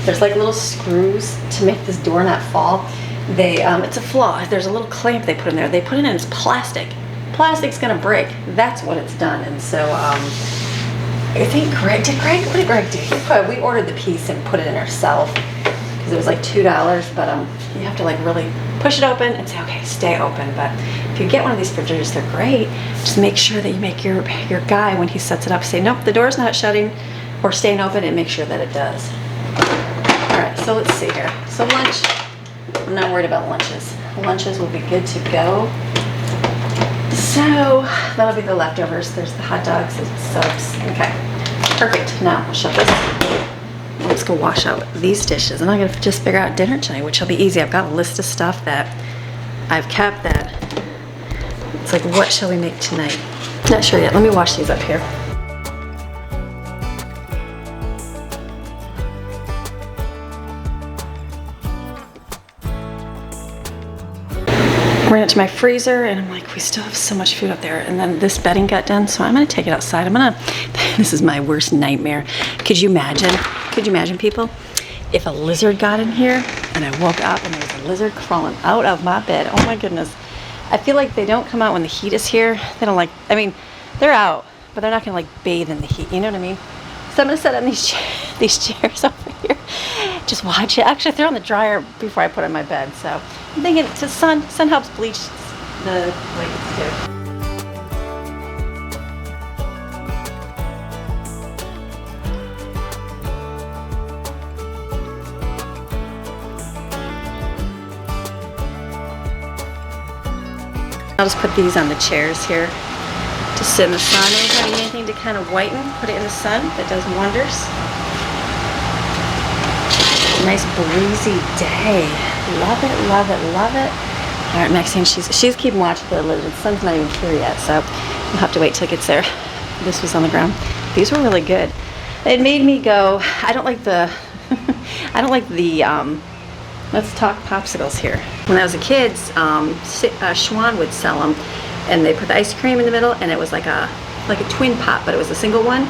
There's like little screws to make this door not fall. It's a flaw. There's a little clamp they put in there. They put it in as plastic. Plastic's gonna break. That's what it's done. And so I think what did Greg do? We ordered the piece and put it in ourselves because it was like $2. But you have to like really push it open and say, okay, stay open. But if you get one of these refrigerators, they're great. Just make sure that you make your guy when he sets it up say, nope, the door's not shutting or staying open, and make sure that it does. All right, so let's see here. So lunch. I'm not worried about lunches. Lunches will be good to go. So that'll be the leftovers. There's the hot dogs, the subs. Okay, perfect. Now I'll shut this. Let's go wash out these dishes. And I'm gonna just figure out dinner tonight, which will be easy. I've got a list of stuff that I've kept that it's like, what shall we make tonight? Not sure yet. Let me wash these up here. Ran it to my freezer and I'm like, we still have so much food up there. And then this bedding got done, so I'm gonna take it outside. This is my worst nightmare. Could you imagine people, if a lizard got in here and I woke up and there was a lizard crawling out of my bed? Oh my goodness. I feel like they don't come out when the heat is here. They don't like, I mean, they're out, but they're not gonna like bathe in the heat, you know what I mean? So I'm gonna set on these chairs over here. Just watch it. Actually, throw on the dryer before I put it on my bed. So I'm thinking the sun helps bleach the blankets too. I'll just put these on the chairs here to sit in the sun. Anytime you need anything to kind of whiten, put it in the sun. That does wonders. Nice breezy day. Love it, love it, love it. All right, Maxine, she's keeping watch with the lid. The sun's not even here yet, so we'll have to wait till it gets there. This was on the ground. These were really good. It made me go, I don't like the, let's talk popsicles here. When I was a kid, Schwan would sell them, and they put the ice cream in the middle, and it was like a twin pop, but it was a single one.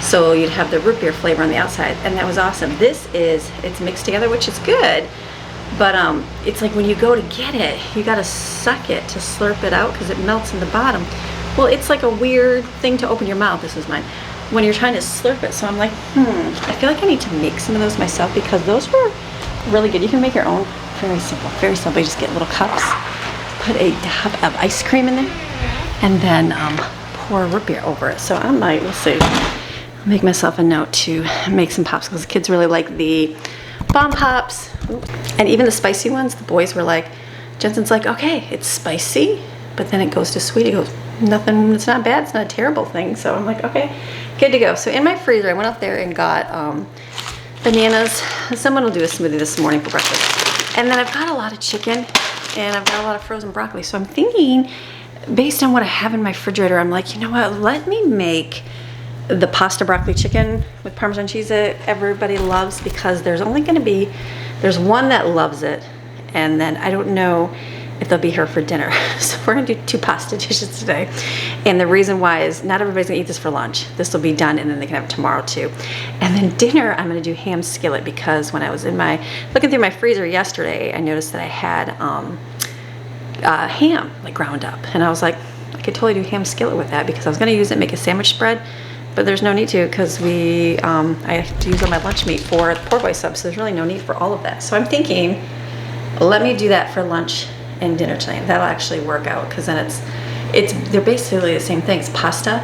So you'd have the root beer flavor on the outside, and that was awesome. It's mixed together, which is good, but it's like when you go to get it, you gotta suck it to slurp it out because it melts in the bottom. Well, it's like a weird thing to open your mouth. This is mine. When you're trying to slurp it, so I'm like, I feel like I need to make some of those myself because those were really good. You can make your own. Very simple, very simple. You just get little cups, put a dab of ice cream in there, and then pour root beer over it. So I might, we'll see. I'll make myself a note to make some popsicles. The kids really like the bomb pops, and even the spicy ones. The boys were like, Jensen's like, okay, it's spicy, but then it goes to sweet. He goes, nothing, it's not bad, it's not a terrible thing. So I'm like, okay, good to go. So in my freezer, I went out there and got bananas. Someone will do a smoothie this morning for breakfast. And then I've got a lot of chicken, and I've got a lot of frozen broccoli. So I'm thinking, based on what I have in my refrigerator, I'm like, you know what, let me make the pasta broccoli chicken with Parmesan cheese that everybody loves, because there's one that loves it, and then I don't know if they'll be here for dinner. So we're gonna do 2 pasta dishes today. And the reason why is not everybody's gonna eat this for lunch. This will be done and then they can have it tomorrow too. And then dinner, I'm gonna do ham skillet, because when I was looking through my freezer yesterday, I noticed that I had ham like ground up. And I was like, I could totally do ham skillet with that, because I was gonna use it, make a sandwich spread, but there's no need to, because I have to use all my lunch meat for the poor boy sub, so there's really no need for all of that. So I'm thinking, let me do that for lunch and dinner tonight. That'll actually work out, because then they're basically the same thing. It's pasta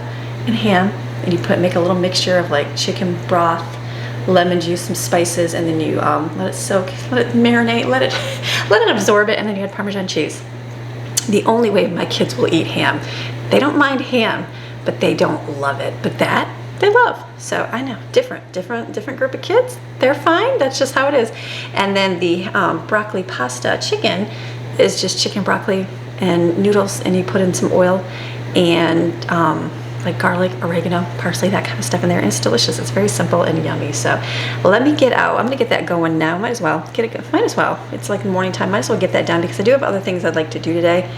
and ham, and you make a little mixture of like chicken broth, lemon juice, some spices, and then you let it soak, let it marinate, let it absorb it, and then you add Parmesan cheese. The only way my kids will eat ham, they don't mind ham, but they don't love it. But that they love. So I know, different group of kids. They're fine. That's just how it is. And then the broccoli pasta chicken is just chicken, broccoli, and noodles, and you put in some oil and like garlic, oregano, parsley, that kind of stuff in there, and it's delicious. It's very simple and yummy. So let me get out. I'm gonna get that going now. Might as well get it. Might as well. It's like morning time. Might as well get that done, because I do have other things I'd like to do today.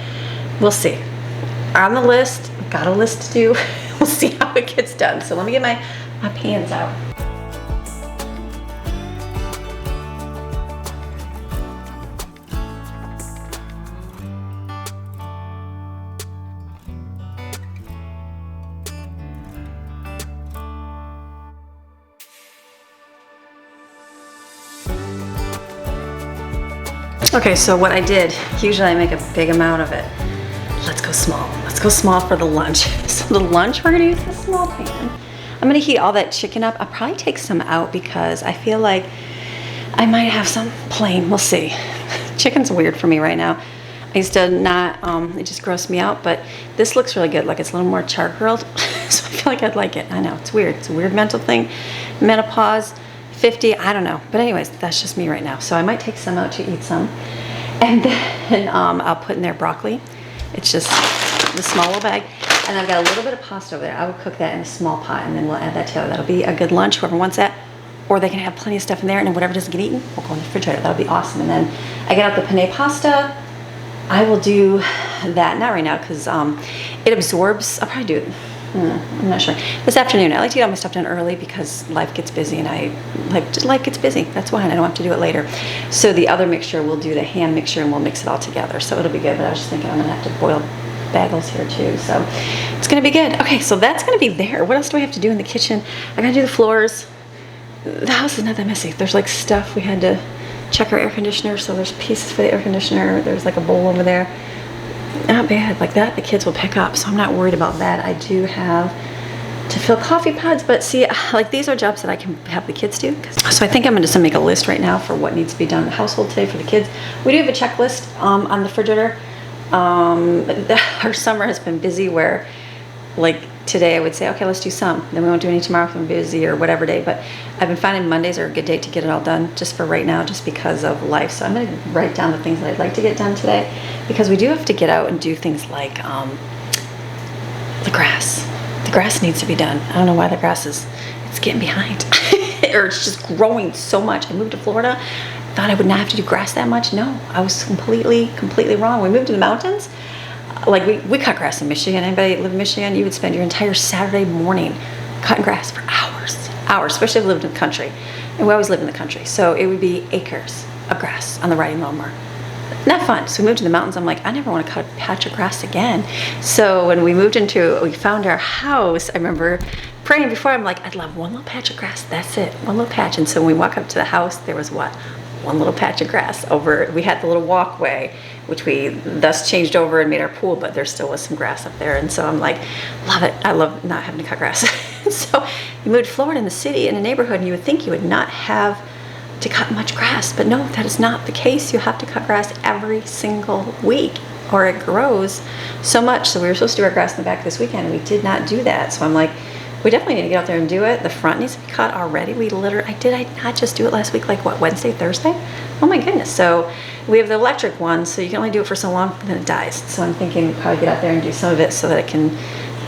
We'll see. On the list. Got a list to do. We'll see how it gets done. So let me get my pans out. Okay, so what I did, usually I make a big amount of it. Let's go small. Let's go small for the lunch. So the lunch, we're gonna use the small pan. I'm gonna heat all that chicken up. I'll probably take some out because I feel like I might have some plain. We'll see. Chicken's weird for me right now. I used to not, it just grossed me out, but this looks really good. Like it's a little more char-grilled, so I feel like I'd like it. I know, it's weird. It's a weird mental thing. Menopause, 50, I don't know. But anyways, that's just me right now. So I might take some out to eat some. And then I'll put in there broccoli. It's just the small little bag. And I've got a little bit of pasta over there. I will cook that in a small pot, and then we'll add that together. That'll be a good lunch, whoever wants that. Or they can have plenty of stuff in there, and then whatever doesn't get eaten, we'll go in the refrigerator. That'll be awesome. And then I get out the penne pasta. I will do that, not right now, because it absorbs. I'll probably do it, I'm not sure. This afternoon. I like to get all my stuff done early because life gets busy, and life gets busy. That's why, and I don't have to do it later. So the other mixture, we'll do the ham mixture, and we'll mix it all together. So it'll be good, but I was just thinking I'm gonna have to boil bagels here too. So it's gonna be good. Okay, so that's gonna be there. What else do I have to do in the kitchen? I gotta do the floors. The house is not that messy. There's like stuff. We had to check our air conditioner, so there's pieces for the air conditioner. There's like a bowl over there. Not bad. Like that, the kids will pick up, so I'm not worried about that. I do have to fill coffee pods, but see, like these are jobs that I can have the kids do. So I think I'm just gonna make a list right now for what needs to be done in the household today for the kids. We do have a checklist on the refrigerator, Our summer has been busy where, like today I would say, okay, let's do some. Then we won't do any tomorrow if I'm busy or whatever day. But I've been finding Mondays are a good day to get it all done just for right now, just because of life. So I'm going to write down the things that I'd like to get done today, because we do have to get out and do things like the grass. The grass needs to be done. I don't know why the grass it's getting behind or it's just growing so much. I moved to Florida, thought I would not have to do grass that much. No, I was completely wrong. We moved to the mountains. Like we cut grass in Michigan. Anybody live in Michigan? You would spend your entire Saturday morning cutting grass for hours, especially if you lived in the country. And we always lived in the country. So it would be acres of grass on the riding lawnmower. Not fun. So we moved to the mountains. I'm like, I never want to cut a patch of grass again. So when we found our house, I remember praying before, I'm like, I'd love one little patch of grass. That's it. One little patch. And so when we walk up to the house, there was what? One little patch of grass over. We had the little walkway, which we thus changed over and made our pool, but there still was some grass up there. And so I'm like, love it. I love not having to cut grass. So you moved to Florida in the city, in a neighborhood, and you would think you would not have to cut much grass, but no, that is not the case. You have to cut grass every single week or it grows so much. So we were supposed to do our grass in the back this weekend and we did not do that. So I'm like, we definitely need to get out there and do it. The front needs to be cut already. I not just do it last week, like what, Wednesday, Thursday? Oh my goodness. So we have the electric one, so you can only do it for so long and then it dies. So I'm thinking we'll probably get out there and do some of it so that it can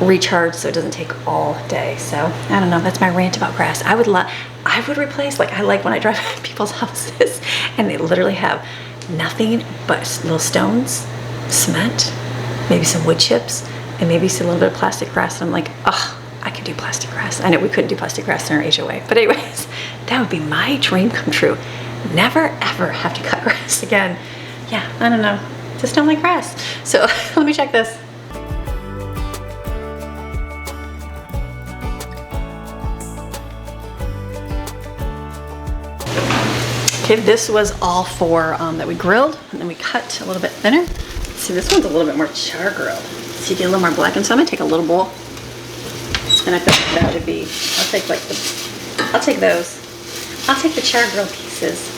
recharge so it doesn't take all day. So I don't know, that's my rant about grass. I would replace, like I like when I drive by people's houses and they literally have nothing but little stones, cement, maybe some wood chips, and maybe a little bit of plastic grass. And I'm like, oh, I could do plastic grass. I know we couldn't do plastic grass in our HOA, but anyways, that would be my dream come true. Never ever have to cut grass again. Yeah, I don't know, just don't like grass. So let me check this. Okay, this was all for that we grilled and then we cut a little bit thinner. See, this one's a little bit more char grilled, so you get a little more blackened. So I'm gonna take a little bowl, and I thought that would be. I'll take those. I'll take the char grilled pieces.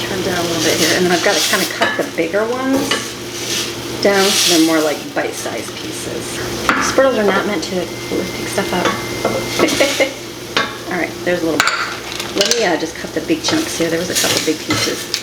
Turn down a little bit here, and then I've got to kind of cut the bigger ones down so they're more like bite-sized pieces. Spriddles are not meant to take stuff out. All right, there's a little bit. Let me just cut the big chunks here. There was a couple big pieces.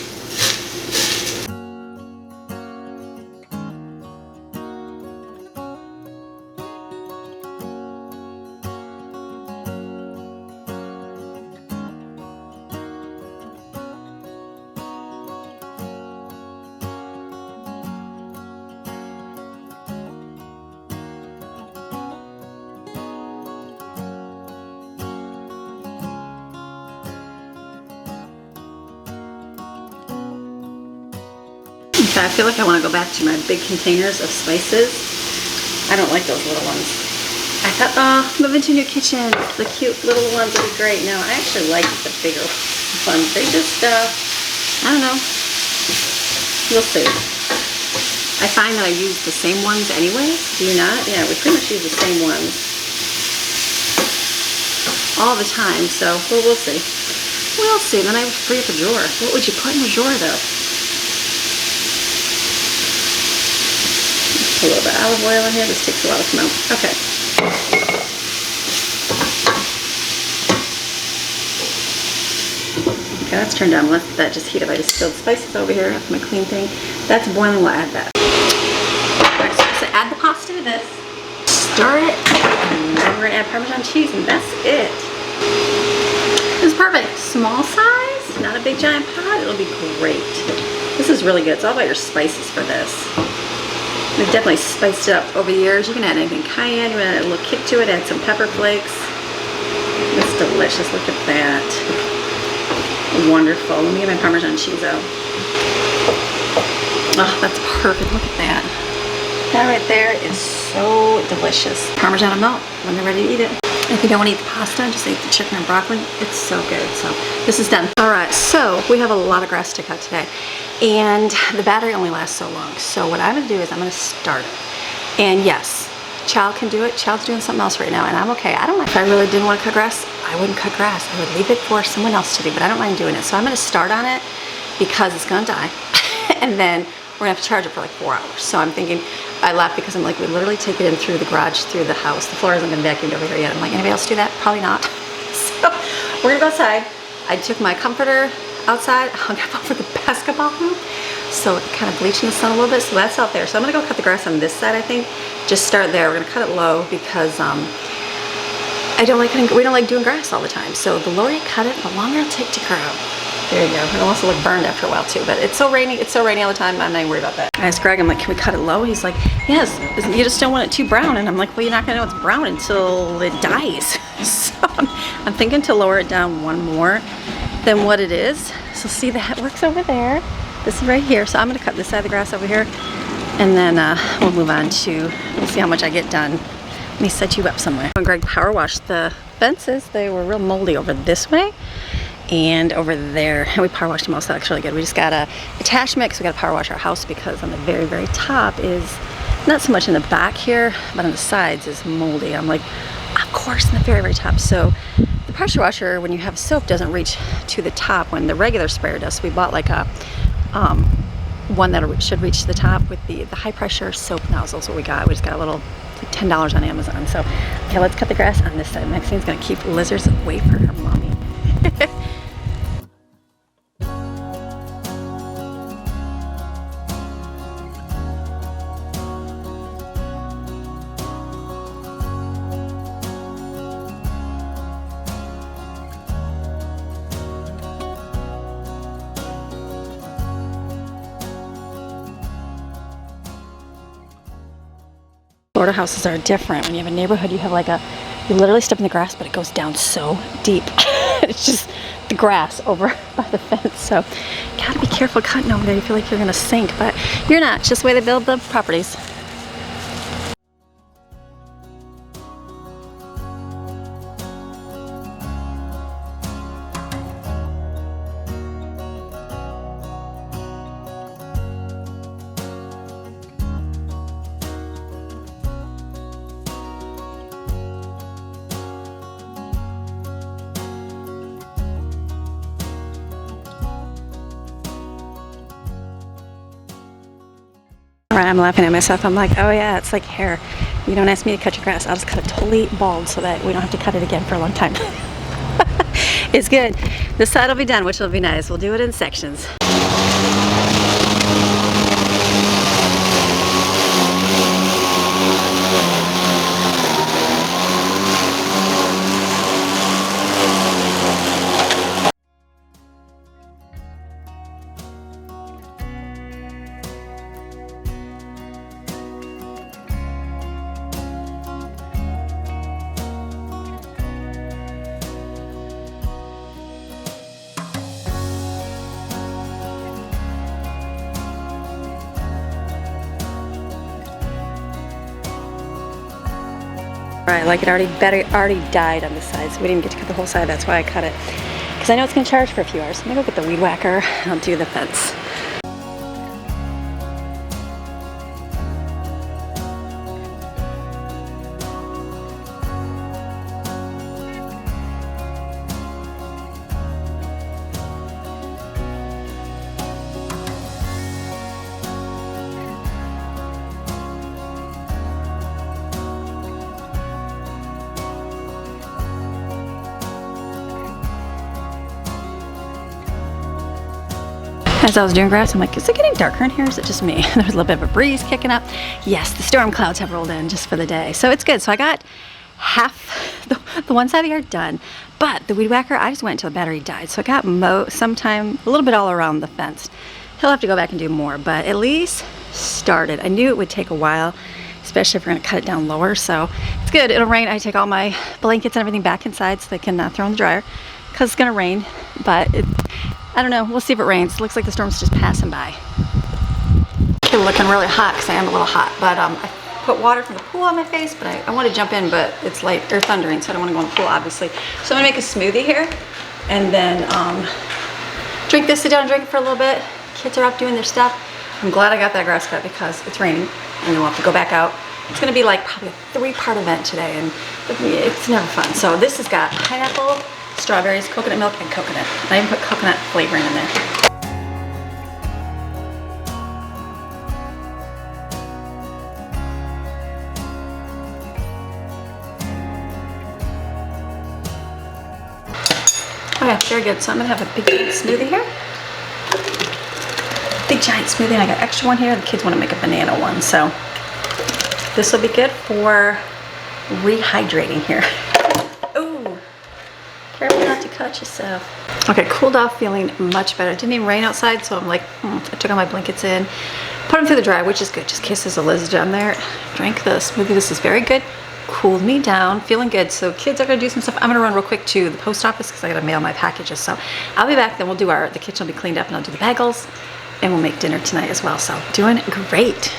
I feel like I want to go back to my big containers of spices. I don't like those little ones. I thought, oh, move into a new kitchen. The cute little ones would be great. No, I actually like the bigger ones. They just, I don't know. You'll see. I find that I use the same ones anyways. Do you not? Yeah, we pretty much use the same ones all the time. So we'll see. We'll see. Then I free up a drawer. What would you put in the drawer though? A little bit of olive oil in here. This takes a while to come out. Okay. Okay, that's turned down. Let that just heat up. I just spilled spices over here. That's my clean thing. That's boiling. We'll add that. Alright, so add the pasta to this. Stir it. And then we're going to add Parmesan cheese, and that's it. This is perfect. Small size, not a big giant pot. It'll be great. This is really good. It's all about your spices for this. We've definitely spiced it up over the years. You can add anything cayenne, you can add a little kick to it, add some pepper flakes. It's delicious, look at that. Wonderful. Let me get my Parmesan cheese out. Oh, that's perfect, look at that. That right there is so delicious. Parmesan will melt when they're ready to eat it. If you don't want to eat the pasta, just eat the chicken and broccoli. It's so good. So this is done. All right, so we have a lot of grass to cut today. And the battery only lasts so long. So what I'm gonna do is I'm gonna start it. And yes, Child can do it. Child's doing something else right now, and I'm okay. I don't mind. If I really didn't want to cut grass, I wouldn't cut grass. I would leave it for someone else to do, but I don't mind doing it. So I'm going to start on it because it's going to die, and then we're going to have to charge it for like 4 hours. So I'm thinking, I laugh because I'm like, we literally take it in through the garage, through the house. The floor hasn't been vacuumed over here yet. I'm like, anybody else do that? Probably not. So we're going to go outside. I took my comforter outside, hung it up over the basketball hoop, so it kind of bleached in the sun a little bit. So that's out there. So I'm gonna go cut the grass on this side, I think. Just start there. We're gonna cut it low because we don't like doing grass all the time. So the lower you cut it, the longer it'll take to grow. There you go. It'll also look burned after a while too, but it's so rainy all the time, I'm not even worried about that. I asked Greg, I'm like, can we cut it low? He's like, yes, you just don't want it too brown. And I'm like, well, you're not gonna know it's brown until it dies. So I'm thinking to lower it down one more than what it is. So see, that works over there. This is right here. So I'm gonna cut this side of the grass over here, and then we'll move on to, we'll see how much I get done. Let me set you up somewhere. When Greg power washed the fences, they were real moldy over this way and over there. And we power washed them all, so that's really good. We just got a attachment because we got to power wash our house because on the very, very top is, not so much in the back here, but on the sides is moldy. I'm like, of course, in the very, very top. So the pressure washer, when you have soap, doesn't reach to the top when the regular sprayer does. So we bought like a one that should reach to the top with the high pressure soap nozzles. What we got. We just got a little, like $10 on Amazon. So okay, let's cut the grass on this side. Maxine's gonna keep lizards away from her mommy. Florida houses are different. When you have a neighborhood, you have like you literally step in the grass, but it goes down so deep. It's just the grass over by the fence. So gotta be careful cutting over there. You feel like you're gonna sink, but you're not. It's just the way they build the properties. I'm laughing at myself. I'm like, oh yeah, it's like hair. You don't ask me to cut your grass. I'll just cut it totally bald so that we don't have to cut it again for a long time. It's good. This side will be done, which will be nice. We'll do it in sections. Right, like it already died on the side, so we didn't get to cut the whole side. That's why I cut it, because I know it's going to charge for a few hours. I'm going to go get the weed whacker and I'll do the fence. As I was doing grass, I'm like, is it getting darker in here? Is it just me? There's a little bit of a breeze kicking up. Yes, the storm clouds have rolled in just for the day. So it's good. So I got half the one side of the yard done, but the weed whacker, I just went until the battery died. So I got sometime a little bit all around the fence. He'll have to go back and do more, but at least started. I knew it would take a while, especially if we're gonna cut it down lower. So it's good. It'll rain. I take all my blankets and everything back inside so they can throw in the dryer because it's gonna rain, but I don't know, we'll see if it rains. Looks like the storm's just passing by. Okay, looking really hot because I am a little hot, but I put water from the pool on my face, but I want to jump in, but it's like they're thundering, so I don't want to go in the pool, obviously. So I'm gonna make a smoothie here, and then drink this, sit down and drink it for a little bit. Kids are up doing their stuff. I'm glad I got that grass cut because it's raining, and then we'll have to go back out It's gonna be like probably a 3-part event today, and it's never fun. So this has got pineapple, strawberries, coconut milk, and coconut. I even put coconut flavoring in there. Okay, very good. So I'm gonna have a big smoothie here. Big giant smoothie, and I got an extra one here. The kids want to make a banana one, so this will be good for rehydrating here. Ooh, careful not to cut yourself. Okay, cooled off, feeling much better. It didn't even rain outside, so I'm like, I took all my blankets in, put them through the dryer, which is good, just in case there's a lizard down there. Drank the smoothie. This is very good. Cooled me down, feeling good. So kids are gonna do some stuff. I'm gonna run real quick to the post office because I gotta mail my packages. So I'll be back, then we'll do the kitchen will be cleaned up, and I'll do the bagels, and we'll make dinner tonight as well. So doing great.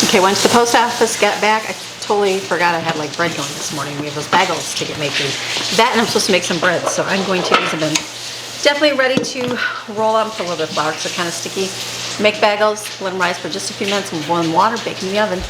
Okay, went to the post office, got back. I totally forgot I had like bread going this morning. We have those bagels to get making. That, and I'm supposed to make some bread, so I'm going to use them in. Definitely ready to roll them. Put a little bit of flour because they're kind of sticky. Make bagels, let them rise for just a few minutes, and boil in water, bake in the oven.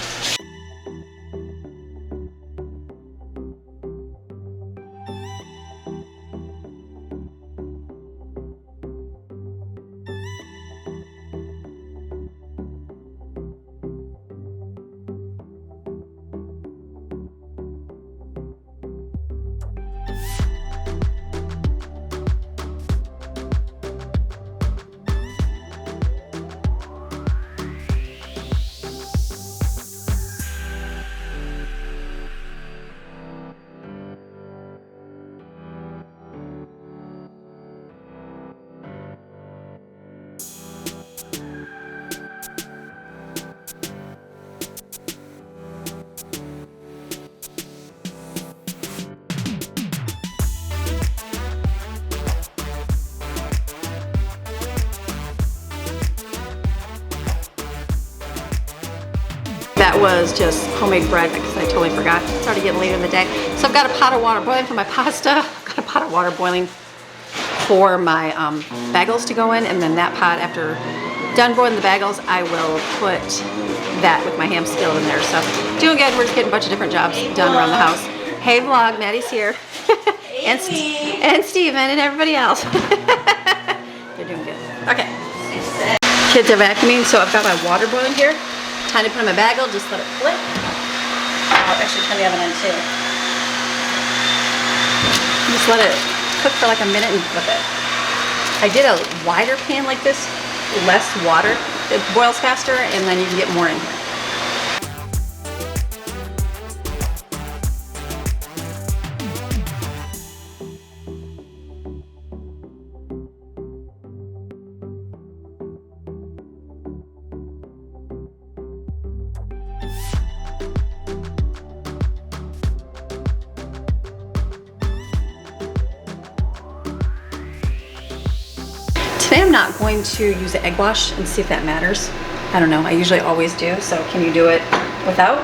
That was just homemade bread because I totally forgot. It's already getting later in the day. So I've got a pot of water boiling for my pasta. I've got a pot of water boiling for my bagels to go in, and then that pot, after done boiling the bagels, I will put that with my ham skillet in there. So doing good. We're just getting a bunch of different jobs done around the house. Hey vlog, Maddie's here. and Steven and everybody else. They're doing good. Okay. Kids are vacuuming, so I've got my water boiling here. Time to put in my bagel, just let it flip. I'll actually turn the oven on too. Just let it cook for like a minute and flip it. I did a wider pan like this, less water. It boils faster, and then you can get more in here. Today I'm not going to use the egg wash and see if that matters. I don't know, I usually always do, so can you do it without?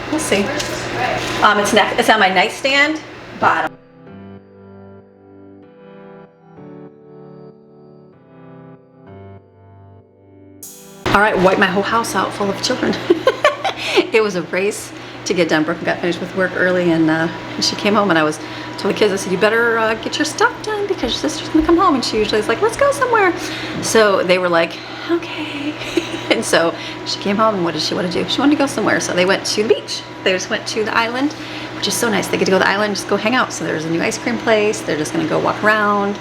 We'll see. It's on my nightstand bottom. All right, wipe my whole house out full of children. It was a race to get done. Brooke got finished with work early, and she came home, and I told the kids, I said, you better get your stuff done because your sister's gonna come home, and she usually is like, let's go somewhere. So they were like, okay. And so she came home, and what did she want to do? She wanted to go somewhere, so they went to the beach. They just went to the island, which is so nice. They get to go to the island, just go hang out. So there's a new ice cream place. They're just gonna go walk around,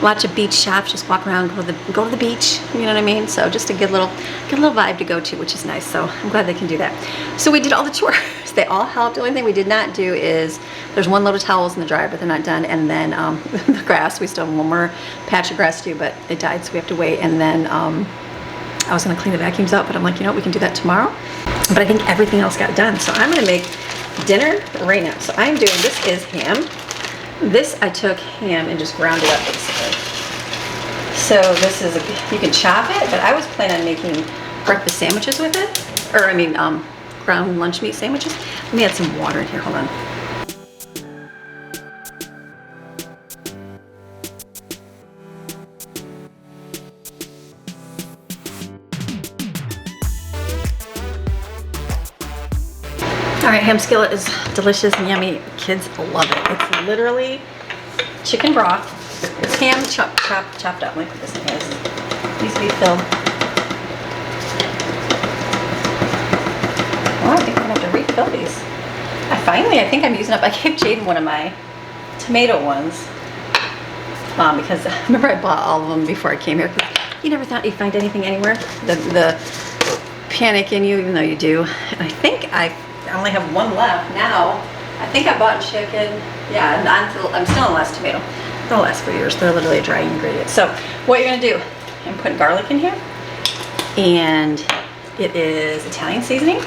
lots of beach shops, just walk around, go to the beach, you know what I mean? So just a good little vibe to go to, which is nice. So I'm glad they can do that. So we did all the chores. They all helped. The only thing we did not do is, there's one load of towels in the dryer, but they're not done. And then the grass, we still have one more patch of grass to do, but it died, so we have to wait. And then I was gonna clean the vacuums out, but I'm like, you know what, we can do that tomorrow. But I think everything else got done. So I'm gonna make dinner right now. So I'm doing, this is ham. This, I took ham and just ground it up basically. So this is, you can chop it, but I was planning on making breakfast sandwiches with it. Or I mean, ground lunch meat sandwiches. Let me add some water in here, hold on. All right, ham skillet is delicious and yummy. Kids love it. It's literally chicken broth. It's ham chopped up. Let me put this in here. This needs to be filled. Oh, I think I'm gonna have to refill these. I think I'm using up. I gave Jaden one of my tomato ones because I remember I bought all of them before I came here. You never thought you'd find anything anywhere. The panic in you, even though you do. And I think I only have one left now. I think I bought chicken. Yeah, I'm still on the last tomato. They'll last for years. They're literally a dry ingredient. So what you're gonna do, I'm putting garlic in here, and it is Italian seasoning.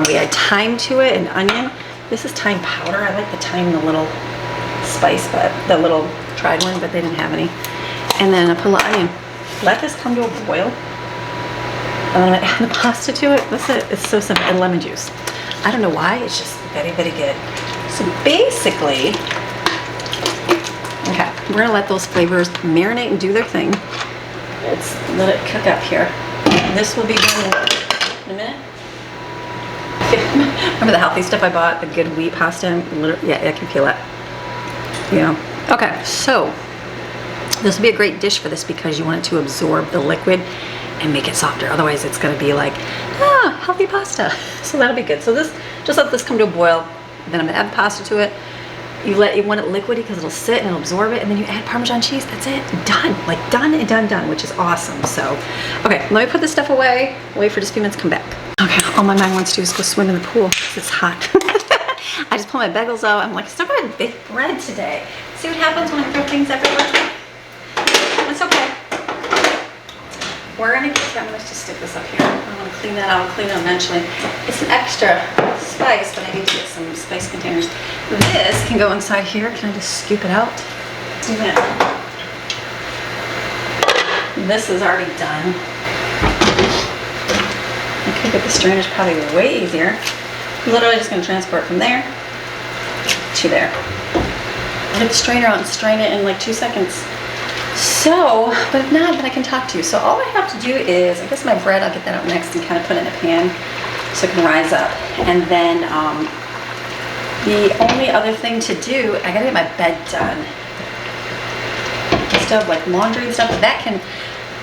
We add thyme to it and onion. This is thyme powder. I like the thyme, the little spice, but the little dried one, but they didn't have any. And then I put a little onion. Let this come to a boil. And then I add the pasta to it. It's so simple. And lemon juice. I don't know why. It's just very, very good. So basically, okay, we're gonna let those flavors marinate and do their thing. Let it cook up here. And this will be done in a minute. Remember the healthy stuff I bought, the good wheat pasta? Yeah, I can feel it. Yeah. Okay, so this would be a great dish for this because you want it to absorb the liquid and make it softer. Otherwise, it's gonna be like, healthy pasta. So that'll be good. So just let this come to a boil. Then I'm gonna add the pasta to it. You want it liquidy because it'll sit and it'll absorb it, and then you add Parmesan cheese. That's it. Done. Like done and done, which is awesome. So, okay, let me put this stuff away. Wait for just a few minutes, come back. Okay, all my mind wants to do is go swim in the pool because it's hot. I just pull my bagels out. I'm like, still got big bread today. See what happens when I throw things everywhere? It's okay. I'm gonna just stick this up here. I want to clean that out. I'll clean it eventually. It's an extra spice, but I need to get some spice containers. This can go inside here. Can I just scoop it out? Yeah. This is already done. Okay, but the strainer is probably way easier. I'm literally just gonna transport from there to there. Get the strainer out and strain it in like 2 seconds. So, but if not, then I can talk to you. So all I have to do is, I guess my bread, I'll get that out next and kind of put it in a pan so it can rise up. And then the only other thing to do, I gotta get my bed done. I still have like laundry and stuff, but I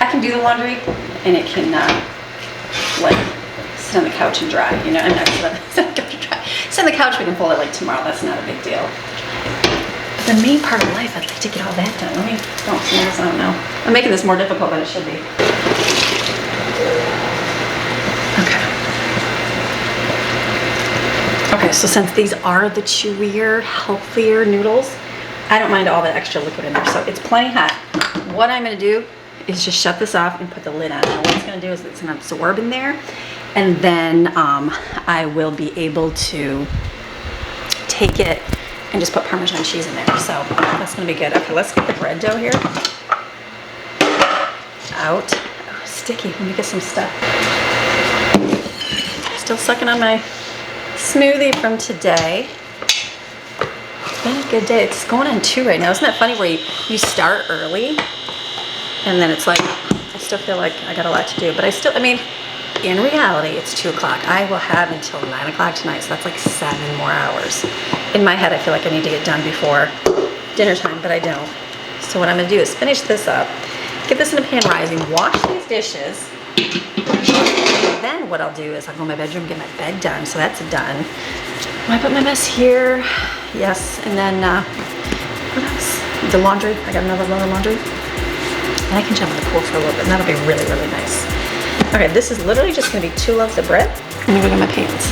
can do the laundry and it can like sit on the couch and dry, you know, I'm not gonna sit on the couch and dry. Sit on the couch, we can fold it like tomorrow, that's not a big deal. The main part of life, I'd like to get all that done. I don't know. I'm making this more difficult than it should be. Okay, so since these are the chewier, healthier noodles, I don't mind all the extra liquid in there. So it's plenty hot. What I'm gonna do is just shut this off and put the lid on. Now what it's gonna do is it's gonna absorb in there, and then I will be able to take it and just put Parmesan cheese in there. So that's gonna be good. Okay, let's get the bread dough here out. Oh, sticky. Let me get some stuff. Still sucking on my smoothie from today. It's been a good day. It's going on 2 right now. Isn't that funny where you start early and then it's like, I still feel like I got a lot to do, but I mean, in reality, it's 2 o'clock. I will have until 9 o'clock tonight, so that's like 7 more hours. In my head, I feel like I need to get done before dinner time, but I don't. So what I'm gonna do is finish this up, get this in a pan rising, wash these dishes, and then what I'll do is I'll go in my bedroom, get my bed done, so that's done. I put my mess here, yes, and then what else? The laundry, I got another load of laundry. And I can jump in the pool for a little bit, and that'll be really, really nice. Okay, this is literally just gonna be 2 loaves of bread. I'm gonna go get my pants.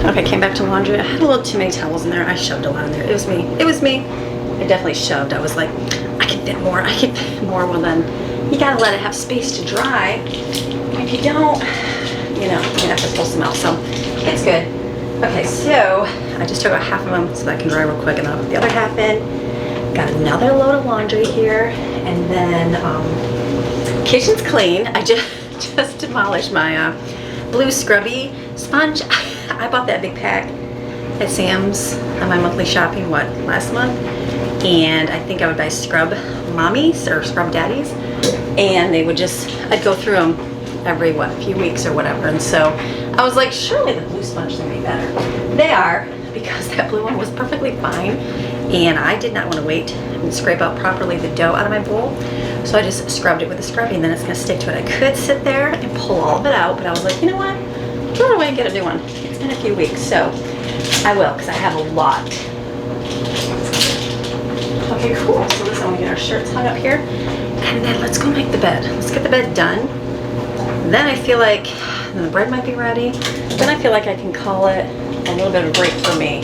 Okay, came back to laundry. I had a little too many towels in there. I shoved a lot in there. It was me. It was me. I definitely shoved. I was like, I can fit more. I can fit more. Well, then you gotta let it have space to dry. If you don't, you know, you're gonna have to pull some out. So it's good. Okay, so I just took out half of them so that I can dry real quick, and then I'll put the other half in. Got another load of laundry here, and then kitchen's clean. I just demolished my blue scrubby sponge. I bought that big pack at Sam's on my monthly shopping, last month? And I think I would buy scrub mommies or scrub daddies, and they would just, I'd go through them every, few weeks or whatever. And so I was like, surely the blue sponge is gonna be better. They are, because that blue one was perfectly fine, and I did not want to wait and scrape out properly the dough out of my bowl. So I just scrubbed it with a scrubby, and then it's gonna stick to it. I could sit there and pull all of it out, but I was like, you know what? Throw it away and get a new one. It's been a few weeks, so I will, because I have a lot. Okay, cool. So listen, we get our shirts hung up here, and then let's go make the bed. Let's get the bed done. Then I feel like the bread might be ready. Then I feel like I can call it a little bit of a break for me.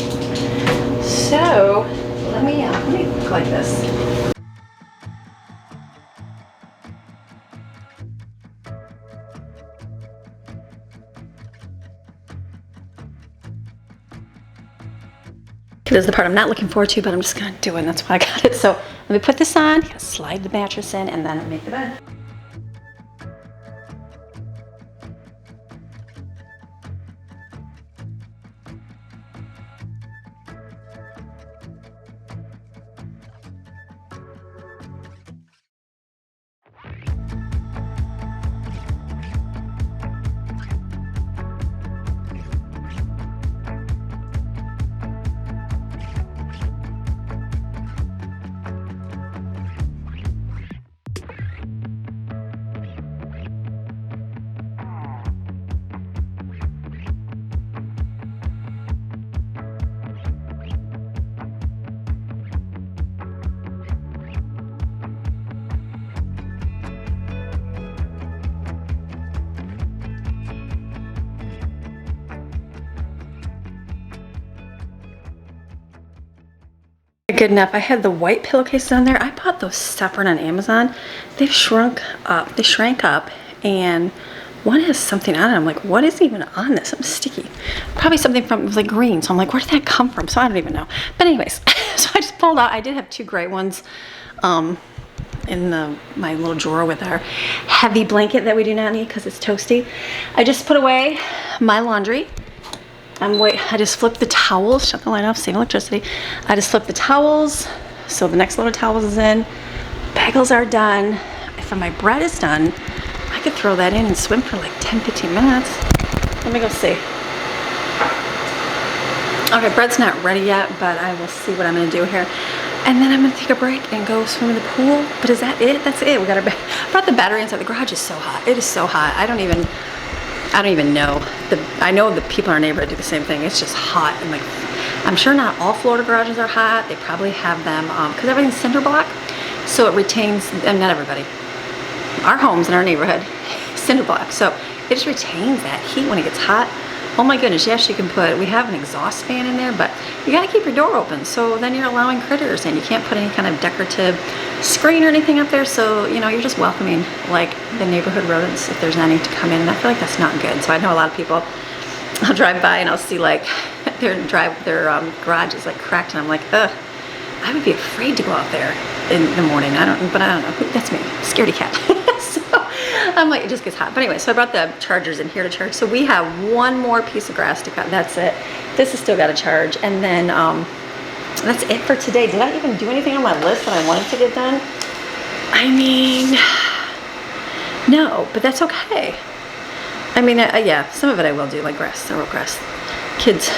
So let me look like this. This is the part I'm not looking forward to, but I'm just gonna do it, and that's why I got it. So let me put this on, slide the mattress in, and then make the bed. Good enough. I had the white pillowcases on there. I bought those separate on Amazon. They've shrunk up. They shrank up, and one has something on it. I'm like, what is even on this? Something sticky. Probably something from, it was like green. So I'm like, where did that come from? So I don't even know. But anyways, so I just pulled out. I did have two gray ones in my little drawer with our heavy blanket that we do not need because it's toasty. I just put away my laundry. I just flipped the towels, shut the light off, save electricity. I just flipped the towels, so the next load of towels is in. Bagels are done. If my bread is done, I could throw that in and swim for like 10-15 minutes. Let me go see. Okay, bread's not ready yet, but I will see what I'm gonna do here. And then I'm gonna take a break and go swim in the pool. But is that it? That's it. We got brought the battery inside. The garage is so hot. It is so hot. I don't even know. I know the people in our neighborhood do the same thing. It's just hot, and like, I'm sure not all Florida garages are hot. They probably have them, because everything's cinder block, so it retains, and not everybody. Our homes in our neighborhood, cinder block, so it just retains that heat when it gets hot. Oh my goodness, yes, you can we have an exhaust fan in there, but you gotta keep your door open, so then you're allowing critters in. You can't put any kind of decorative screen or anything up there, so you know, you're just welcoming like the neighborhood rodents, if there's any, to come in, and I feel like that's not good. So I know a lot of people, I'll drive by and I'll see like their garage is like cracked, and I'm like, ugh, I would be afraid to go out there in the morning. I don't know, that's me, scaredy cat. So I'm like, it just gets hot. But anyway, so I brought the chargers in here to charge. So we have one more piece of grass to cut. That's it. This has still got to charge. And then that's it for today. Did I even do anything on my list that I wanted to get done? I mean, no, but that's okay. I mean, yeah, some of it I will do, like grass, I wrote grass. Kids,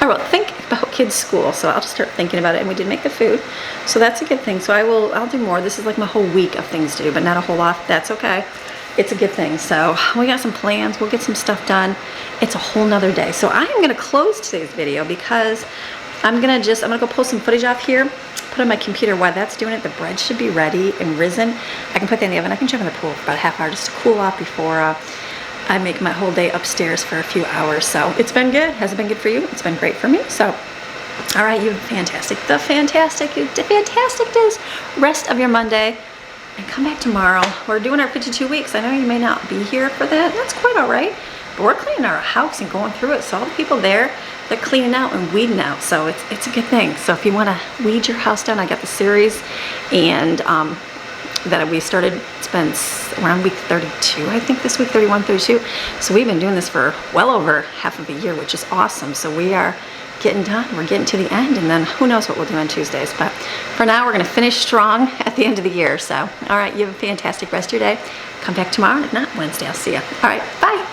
I wrote think about kids' school, so I'll just start thinking about it. And we did make the food, so that's a good thing. So I'll do more. This is like my whole week of things to do, but not a whole lot. That's okay. It's a good thing. So we got some plans. We'll get some stuff done. It's a whole nother day. So I am gonna close today's video because I'm gonna go pull some footage off here, put on my computer while that's doing it. The bread should be ready and risen. I can put that in the oven. I can jump in the pool for about a half hour just to cool off before I make my whole day upstairs for a few hours. So it's been good. Has it been good for you? It's been great for me. So, all right, you fantastic days. Rest of your Monday and come back tomorrow. We're doing our 52 weeks. I know you may not be here for that. That's quite all right. But we're cleaning our house and going through it. So all the people there, they're cleaning out and weeding out. So it's a good thing. So if you want to weed your house down, I got the series and that we started, it's been around week 32, I think this week, 31, 32. So we've been doing this for well over half of a year, which is awesome. So we are getting done. We're getting to the end, and then who knows what we'll do on Tuesdays. But for now, we're going to finish strong at the end of the year. So, all right, you have a fantastic rest of your day. Come back tomorrow, and if not, Wednesday. I'll see you. All right, bye.